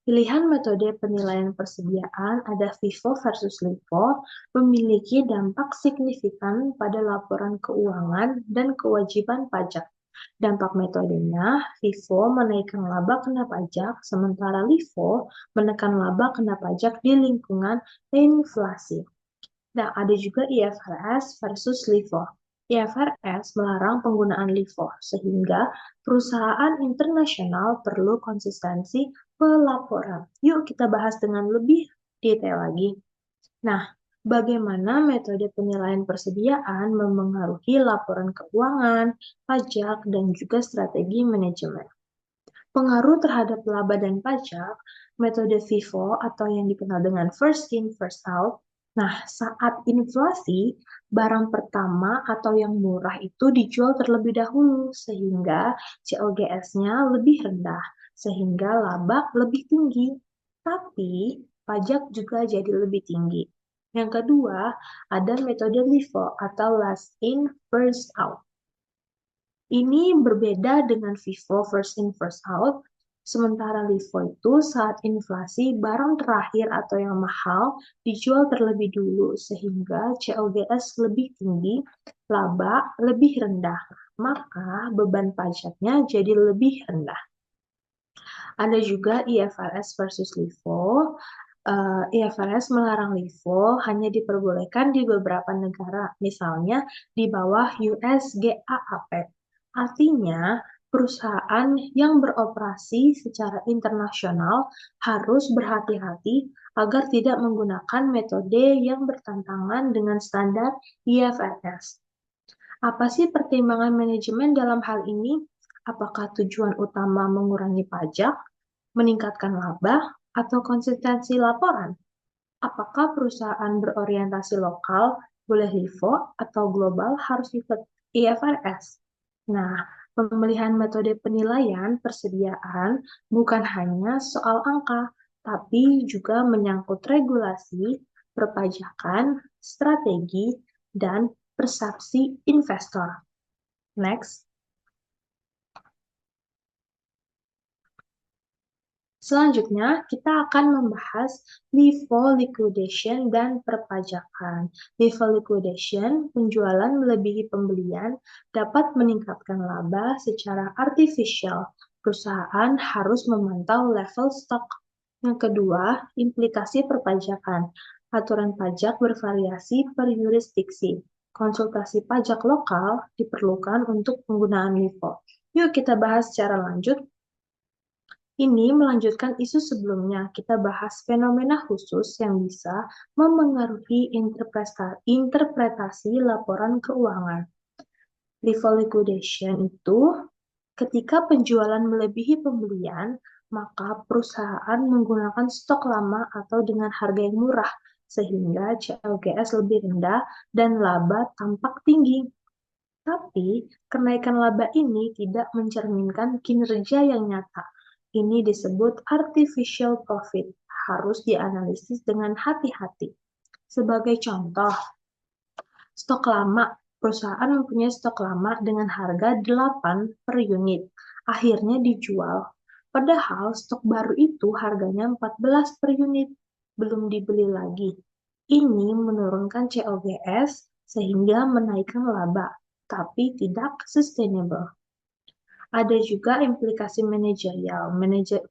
Speaker 1: Pilihan metode penilaian persediaan ada FIFO versus LIFO memiliki dampak signifikan pada laporan keuangan dan kewajiban pajak. Dampak metodenya, FIFO menaikkan laba kena pajak, sementara LIFO menekan laba kena pajak di lingkungan inflasi. Nah, ada juga IFRS versus LIFO. IFRS melarang penggunaan LIFO, sehingga perusahaan internasional perlu konsistensi pelaporan. Yuk kita bahas dengan lebih detail lagi. Nah, bagaimana metode penilaian persediaan memengaruhi laporan keuangan, pajak, dan juga strategi manajemen. Pengaruh terhadap laba dan pajak, metode FIFO atau yang dikenal dengan first in, first out. Nah, saat inflasi, barang pertama atau yang murah itu dijual terlebih dahulu, sehingga COGS-nya lebih rendah, sehingga laba lebih tinggi. Tapi, pajak juga jadi lebih tinggi. Yang kedua, ada metode LIFO atau last in, first out. Ini berbeda dengan FIFO first in first out. Sementara LIFO itu saat inflasi barang terakhir atau yang mahal dijual terlebih dulu sehingga COGS lebih tinggi, laba lebih rendah. Maka beban pajaknya jadi lebih rendah. Ada juga IFRS versus LIFO. IFRS melarang LIFO hanya diperbolehkan di beberapa negara, misalnya di bawah US GAAP. Artinya, perusahaan yang beroperasi secara internasional harus berhati-hati agar tidak menggunakan metode yang bertentangan dengan standar IFRS. Apa sih pertimbangan manajemen dalam hal ini? Apakah tujuan utama mengurangi pajak, meningkatkan laba, atau konsistensi laporan? Apakah perusahaan berorientasi lokal boleh LIFO atau global harus ikut IFRS? Nah, pemilihan metode penilaian persediaan bukan hanya soal angka, tapi juga menyangkut regulasi, perpajakan, strategi, dan persepsi investor. Next. Selanjutnya, kita akan membahas LIFO liquidation dan perpajakan. LIFO liquidation, penjualan melebihi pembelian, dapat meningkatkan laba secara artifisial. Perusahaan harus memantau level stok. Yang kedua, implikasi perpajakan. Aturan pajak bervariasi per yurisdiksi. Konsultasi pajak lokal diperlukan untuk penggunaan LIFO. Yuk kita bahas secara lanjut. Ini melanjutkan isu sebelumnya. Kita bahas fenomena khusus yang bisa memengaruhi interpretasi laporan keuangan. LIFO liquidation itu ketika penjualan melebihi pembelian, maka perusahaan menggunakan stok lama atau dengan harga yang murah, sehingga COGS lebih rendah dan laba tampak tinggi. Tapi, kenaikan laba ini tidak mencerminkan kinerja yang nyata. Ini disebut artificial profit, harus dianalisis dengan hati-hati. Sebagai contoh, stok lama, perusahaan mempunyai stok lama dengan harga 8 per unit, akhirnya dijual. Padahal stok baru itu harganya 14 per unit, belum dibeli lagi. Ini menurunkan COGS sehingga menaikkan laba, tapi tidak sustainable. Ada juga implikasi manajerial.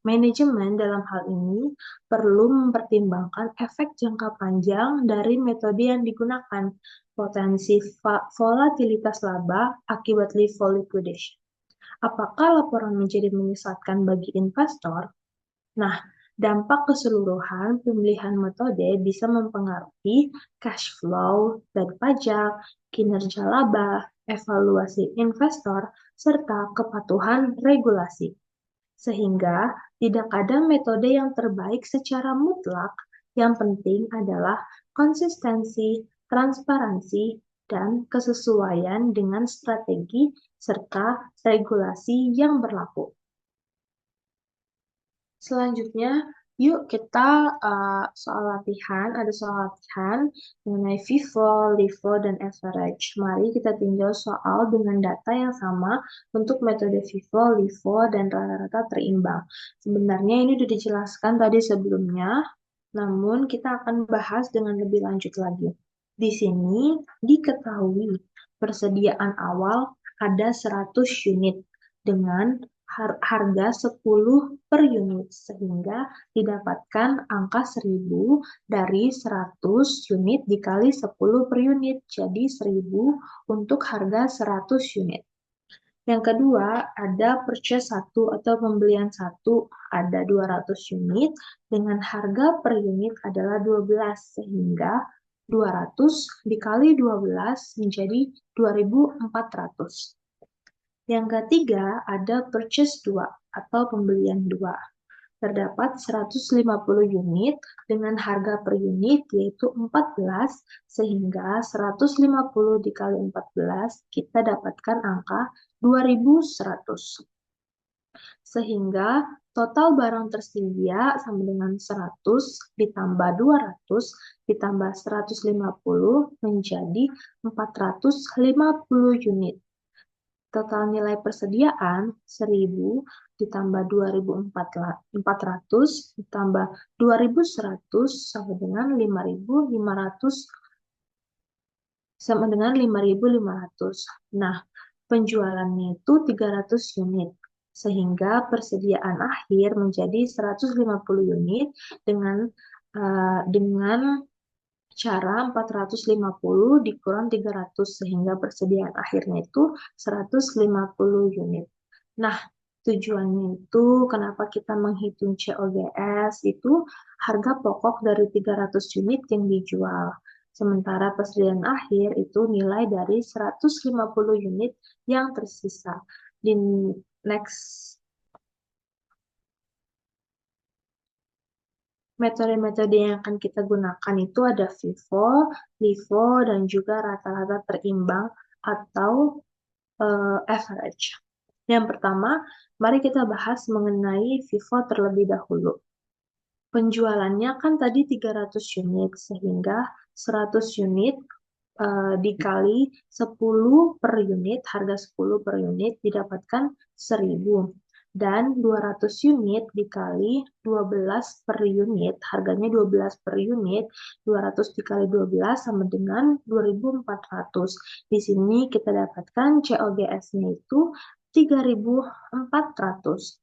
Speaker 1: Manajemen dalam hal ini perlu mempertimbangkan efek jangka panjang dari metode yang digunakan, potensi volatilitas laba akibat LIFO liquidation. Apakah laporan menjadi menyesatkan bagi investor? Nah, dampak keseluruhan pemilihan metode bisa mempengaruhi cash flow dari pajak, kinerja laba, evaluasi investor, serta kepatuhan regulasi. Sehingga tidak ada metode yang terbaik secara mutlak. Yang penting adalah konsistensi, transparansi, dan kesesuaian dengan strategi serta regulasi yang berlaku. Selanjutnya, yuk kita ada soal latihan mengenai FIFO, LIFO, dan average. Mari kita tinjau soal dengan data yang sama untuk metode FIFO, LIFO, dan rata-rata terimbang. Sebenarnya ini sudah dijelaskan tadi sebelumnya, namun kita akan bahas dengan lebih lanjut lagi. Di sini diketahui persediaan awal ada 100 unit dengan harga 10 per unit, sehingga didapatkan angka 1000 dari 100 unit dikali 10 per unit, jadi 1000 untuk harga 100 unit. Yang kedua, ada purchase 1 atau pembelian 1, ada 200 unit dengan harga per unit adalah 12, sehingga 200 dikali 12 menjadi 2400. Yang ketiga, ada purchase 2 atau pembelian 2. Terdapat 150 unit dengan harga per unit yaitu 14, sehingga 150 dikali 14 kita dapatkan angka 2100. Sehingga total barang tersedia sama dengan 100 ditambah 200 ditambah 150 menjadi 450 unit. Total nilai persediaan 1000 ditambah 2400 ditambah 2100 sama dengan 5500 sama dengan 5500. Nah, penjualannya itu 300 unit. Sehingga persediaan akhir menjadi 150 unit dengan cara 450 dikurang 300 sehingga persediaan akhirnya itu 150 unit. Nah, tujuannya itu kenapa kita menghitung COGS itu harga pokok dari 300 unit yang dijual. Sementara persediaan akhir itu nilai dari 150 unit yang tersisa. Di next metode-metode yang akan kita gunakan itu ada FIFO, LIFO, dan juga rata-rata terimbang atau average. Yang pertama, mari kita bahas mengenai FIFO terlebih dahulu. Penjualannya kan tadi 300 unit, sehingga 100 unit dikali 10 per unit, harga 10 per unit didapatkan 1000. Dan 200 unit dikali 12 per unit, harganya 12 per unit, 200 dikali 12 sama dengan 2400. Di sini kita dapatkan COGS-nya itu 3400.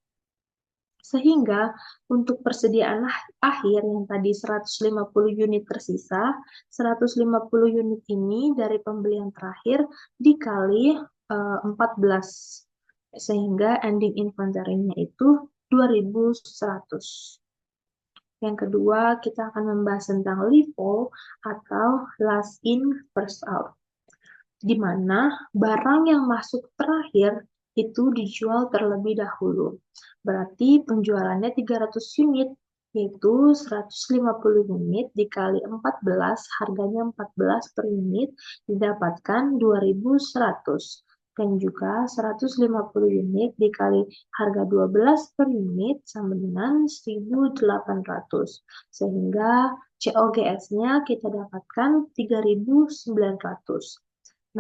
Speaker 1: Sehingga untuk persediaan akhir yang tadi 150 unit tersisa, 150 unit ini dari pembelian terakhir dikali 14. Sehingga ending inventory-nya itu 2100. Yang kedua, kita akan membahas tentang LIFO atau last in, first out, di mana barang yang masuk terakhir itu dijual terlebih dahulu. Berarti penjualannya 300 unit, yaitu 150 unit dikali 14, harganya 14 per unit, didapatkan 2100. Dan juga 150 unit dikali harga 12 per unit sama dengan 1800. Sehingga COGS-nya kita dapatkan 3900.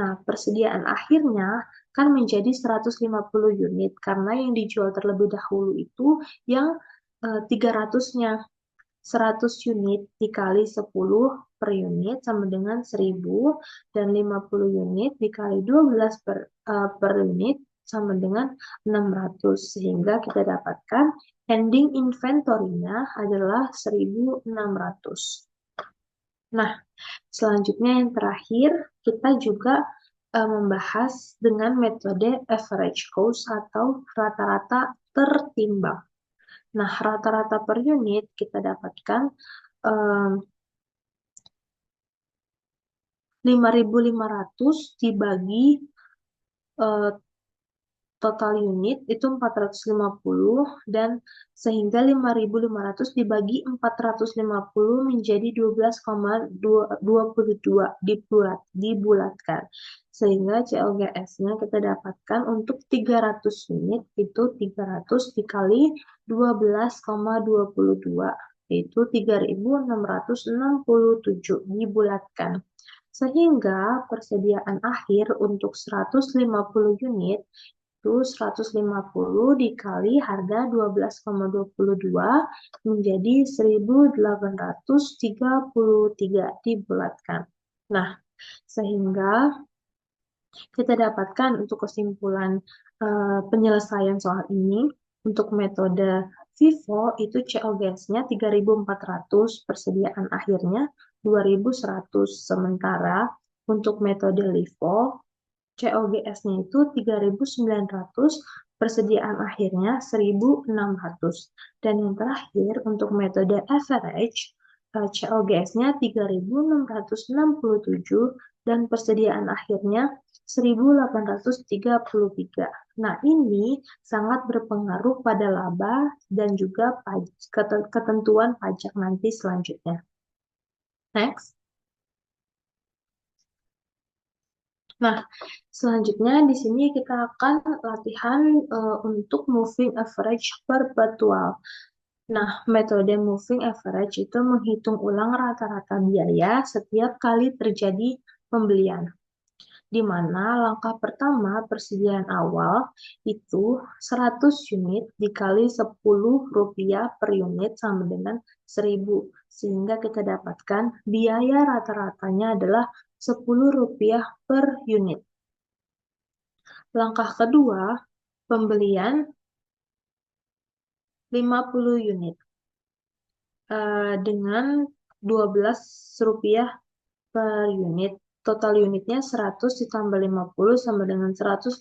Speaker 1: Nah, persediaan akhirnya kan menjadi 150 unit karena yang dijual terlebih dahulu itu yang 300-nya. 100 unit dikali 10 per unit sama dengan 1000 dan 50 unit dikali 12 per unit sama dengan 600 sehingga kita dapatkan ending inventory-nya adalah 1600. Nah, selanjutnya yang terakhir, kita juga membahas dengan metode average cost atau rata-rata tertimbang. Nah, rata-rata per unit kita dapatkan 5.500 dibagi total unit itu 450 dan sehingga 5.500 dibagi 450 menjadi 12,22 dibulatkan. Sehingga COGS-nya kita dapatkan untuk 300 unit itu 300 dikali 12,22 yaitu 3.667 dibulatkan. Sehingga persediaan akhir untuk 150 unit itu 150 dikali harga 12,22 menjadi 1.833 dibulatkan. Nah, sehingga kita dapatkan untuk kesimpulan penyelesaian soal ini, untuk metode FIFO itu COGS-nya 3.400, persediaan akhirnya 2.100, sementara untuk metode LIFO COGS-nya itu 3.900, persediaan akhirnya 1.600. Dan yang terakhir untuk metode average, COGS-nya 3.667 dan persediaan akhirnya 1.833. Nah, ini sangat berpengaruh pada laba dan juga ketentuan pajak nanti selanjutnya. Next. Nah, selanjutnya di sini kita akan latihan untuk moving average perpetual. Nah, metode moving average itu menghitung ulang rata-rata biaya setiap kali terjadi pembelian. Di mana langkah pertama persediaan awal itu 100 unit dikali 10 rupiah per unit sama dengan 1.000. Sehingga kita dapatkan biaya rata-ratanya adalah 10 rupiah per unit. Langkah kedua, pembelian 50 unit dengan 12 rupiah per unit. Total unitnya 100 ditambah 50 sama dengan 150.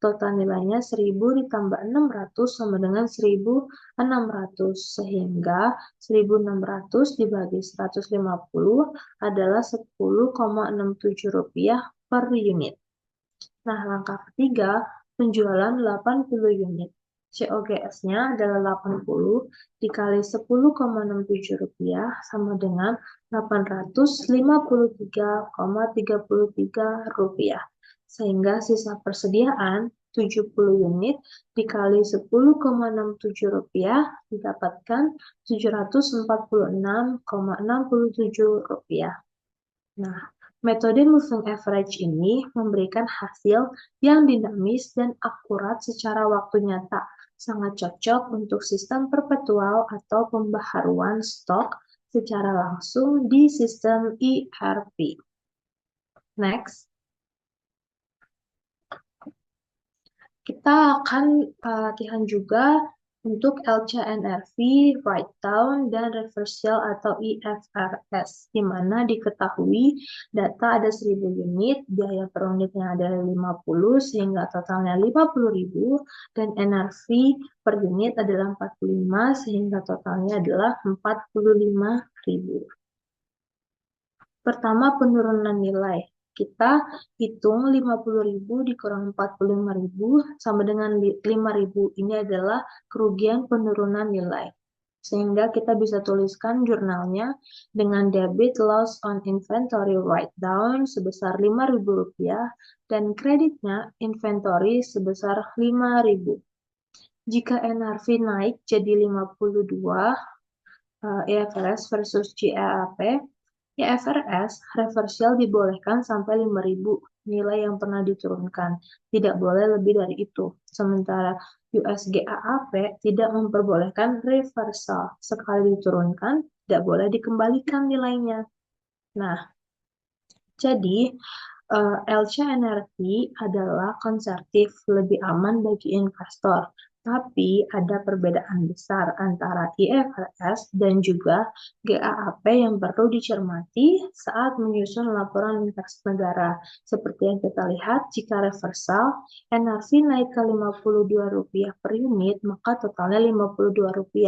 Speaker 1: Total nilainya 1.000 ditambah 600 sama dengan 1.600. Sehingga 1.600 dibagi 150 adalah 10,67 rupiah per unit. Nah, langkah ketiga, penjualan 80 unit. COGS-nya adalah 80 dikali 10,67 rupiah sama dengan 853,33 rupiah. Sehingga sisa persediaan 70 unit dikali 10,67 rupiah didapatkan 746,67 rupiah. Nah, metode moving average ini memberikan hasil yang dinamis dan akurat secara waktu nyata, sangat cocok untuk sistem perpetual atau pembaharuan stok secara langsung di sistem ERP. Next. Kita akan latihan juga untuk LCNRV, write down, dan reversal atau IFRS, di mana diketahui data ada 1.000 unit, biaya per unitnya ada 50, sehingga totalnya 50.000, dan NRV per unit adalah 45, sehingga totalnya adalah 45.000. Pertama, penurunan nilai. Kita hitung 50.000 dikurang 45.000 sama dengan 5.000. Ini adalah kerugian penurunan nilai. Sehingga kita bisa tuliskan jurnalnya dengan debit loss on inventory write down sebesar 5.000 rupiah dan kreditnya inventory sebesar 5.000. Jika NRV naik jadi 52, IFRS versus GAAP, IFRS reversal dibolehkan sampai 5.000 nilai yang pernah diturunkan. Tidak boleh lebih dari itu. Sementara USGAAP tidak memperbolehkan reversal. Sekali diturunkan, tidak boleh dikembalikan nilainya. Nah, jadi LCNRV adalah konservatif, lebih aman bagi investor. Tapi ada perbedaan besar antara IFRS dan juga GAAP yang perlu dicermati saat menyusun laporan lintas negara. Seperti yang kita lihat, jika reversal, NRV naik ke Rp52 per unit, maka totalnya Rp52.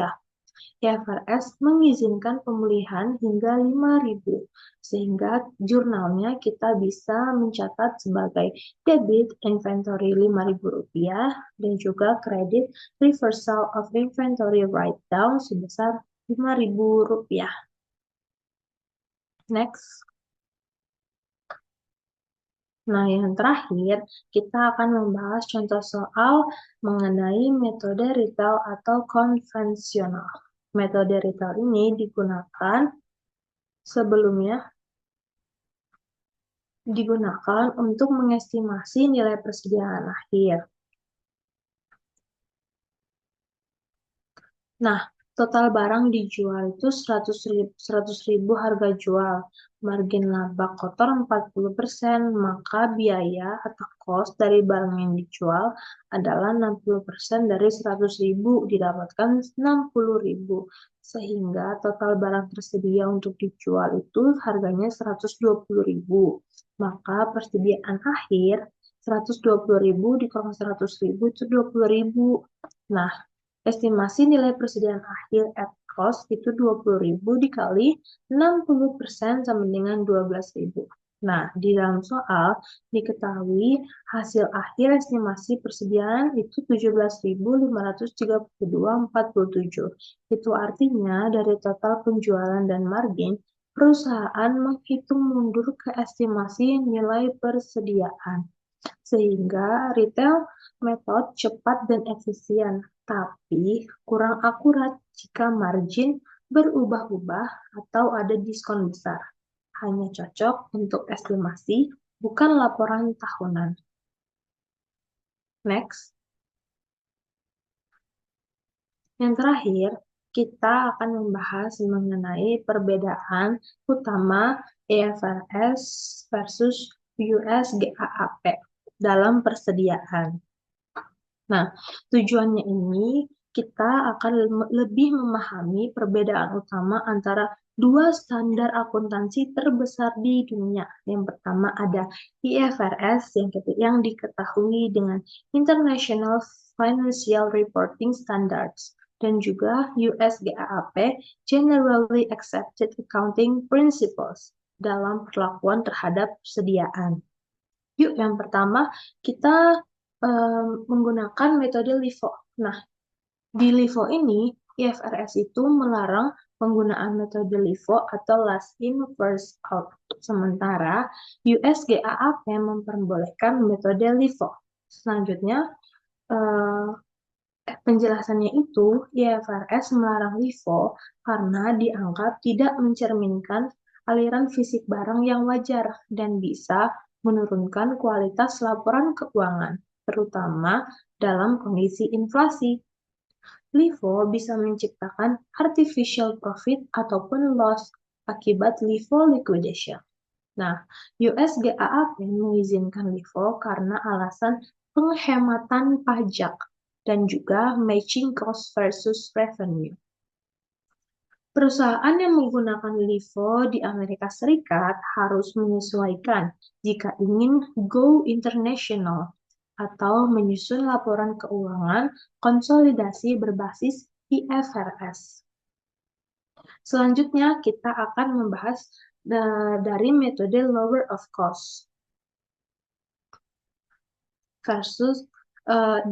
Speaker 1: IFRS mengizinkan pemulihan hingga 5.000, sehingga jurnalnya kita bisa mencatat sebagai debit inventory Rp5.000 dan juga kredit reversal of inventory write down sebesar Rp5.000. Next. Nah, yang terakhir, kita akan membahas contoh soal mengenai metode retail atau konvensional. Metode retail ini digunakan untuk mengestimasi nilai persediaan akhir. Nah, total barang dijual itu 100.000 harga jual, margin laba kotor 40%, maka biaya atau cost dari barang yang dijual adalah 60% dari 100.000, didapatkan 60.000. Sehingga total barang tersedia untuk dijual itu harganya 120.000. Maka persediaan akhir 120.000 dikurang 100.000 itu 20.000. Nah, estimasi nilai persediaan akhir at cost itu 20.000 dikali 60% sama dengan 12.000. Nah, di dalam soal diketahui hasil akhir estimasi persediaan itu 17.532,47. Itu artinya dari total penjualan dan margin, perusahaan menghitung mundur ke estimasi nilai persediaan. Sehingga retail method cepat dan efisien, tapi kurang akurat jika margin berubah-ubah atau ada diskon besar. Hanya cocok untuk estimasi, bukan laporan tahunan. Next. Yang terakhir, kita akan membahas mengenai perbedaan utama IFRS versus US GAAP dalam persediaan. Nah, tujuannya ini kita akan lebih memahami perbedaan utama antara dua standar akuntansi terbesar di dunia. Yang pertama ada IFRS, yang diketahui dengan International Financial Reporting Standards, dan juga US GAAP, Generally Accepted Accounting Principles, dalam perlakuan terhadap persediaan. Yuk, yang pertama kita menggunakan metode LIFO. Nah, di LIFO ini, IFRS itu melarang penggunaan metode LIFO atau last in first out. Sementara US GAAP memperbolehkan metode LIFO. Selanjutnya, penjelasannya itu, IFRS melarang LIFO karena dianggap tidak mencerminkan aliran fisik barang yang wajar dan bisa menurunkan kualitas laporan keuangan, terutama dalam kondisi inflasi. LIFO bisa menciptakan artificial profit ataupun loss akibat LIFO liquidation. Nah, US GAAP mengizinkan LIFO karena alasan penghematan pajak dan juga matching cost versus revenue. Perusahaan yang menggunakan LIFO di Amerika Serikat harus menyesuaikan jika ingin go international atau menyusun laporan keuangan konsolidasi berbasis IFRS. Selanjutnya, kita akan membahas dari metode lower of cost versus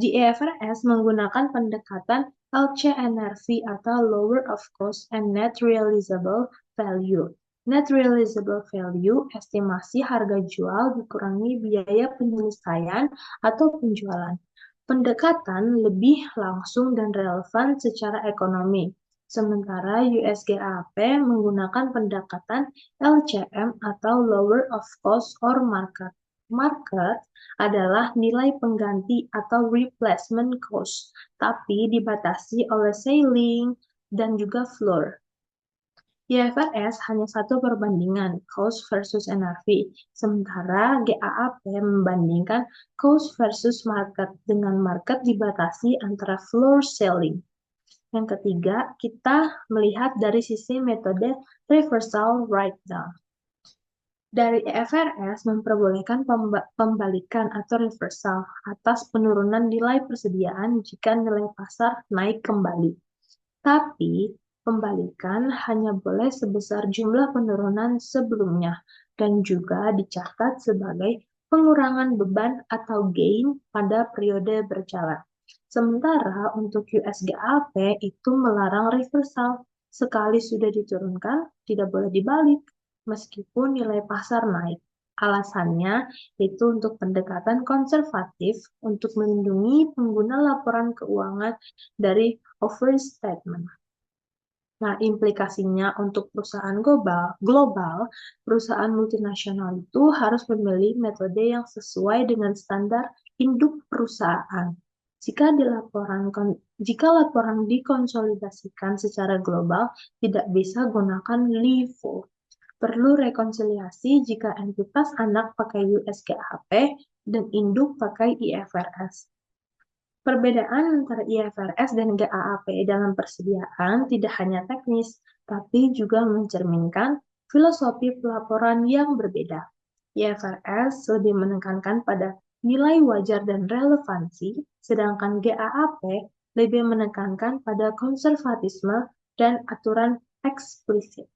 Speaker 1: di IFRS menggunakan pendekatan LCNRV atau lower of cost and net realizable value. Net realizable value estimasi harga jual dikurangi biaya penyelesaian atau penjualan. Pendekatan lebih langsung dan relevan secara ekonomi. Sementara USGAP menggunakan pendekatan LCM atau lower of cost or market. Market adalah nilai pengganti atau replacement cost, tapi dibatasi oleh ceiling dan juga floor. IFRS hanya satu perbandingan, cost versus NRV, sementara GAAP membandingkan cost versus market, dengan market dibatasi antara floor ceiling. Yang ketiga, kita melihat dari sisi metode reversal write-down. Dari IFRS memperbolehkan pembalikan atau reversal atas penurunan nilai persediaan jika nilai pasar naik kembali. Tapi, pembalikan hanya boleh sebesar jumlah penurunan sebelumnya dan juga dicatat sebagai pengurangan beban atau gain pada periode berjalan. Sementara untuk USGAP itu melarang reversal. Sekali sudah diturunkan, tidak boleh dibalik, meskipun nilai pasar naik. Alasannya itu untuk pendekatan konservatif untuk melindungi pengguna laporan keuangan dari overstatement. Nah, implikasinya untuk perusahaan global, perusahaan multinasional itu harus memilih metode yang sesuai dengan standar induk perusahaan. Jika laporan dikonsolidasikan secara global, tidak bisa gunakan LIFO. Perlu rekonsiliasi jika entitas anak pakai USGAP dan induk pakai IFRS. Perbedaan antara IFRS dan GAAP dalam persediaan tidak hanya teknis, tapi juga mencerminkan filosofi pelaporan yang berbeda. IFRS lebih menekankan pada nilai wajar dan relevansi, sedangkan GAAP lebih menekankan pada konservatisme dan aturan eksplisit.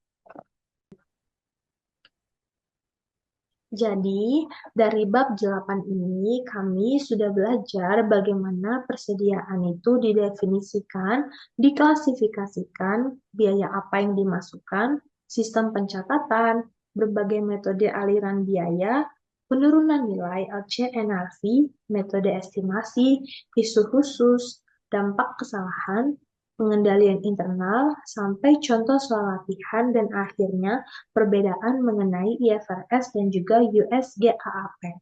Speaker 1: Jadi, dari bab 8 ini kami sudah belajar bagaimana persediaan itu didefinisikan, diklasifikasikan, biaya apa yang dimasukkan, sistem pencatatan, berbagai metode aliran biaya, penurunan nilai LC/NRV, metode estimasi, isu khusus, dampak kesalahan, pengendalian internal, sampai contoh soal latihan, dan akhirnya perbedaan mengenai IFRS dan juga USGAAP.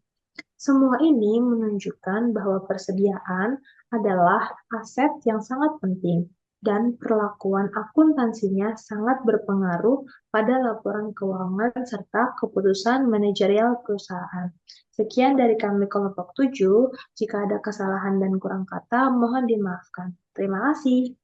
Speaker 1: Semua ini menunjukkan bahwa persediaan adalah aset yang sangat penting dan perlakuan akuntansinya sangat berpengaruh pada laporan keuangan serta keputusan manajerial perusahaan. Sekian dari kami kelompok 7. Jika ada kesalahan dan kurang kata, mohon dimaafkan. Terima kasih.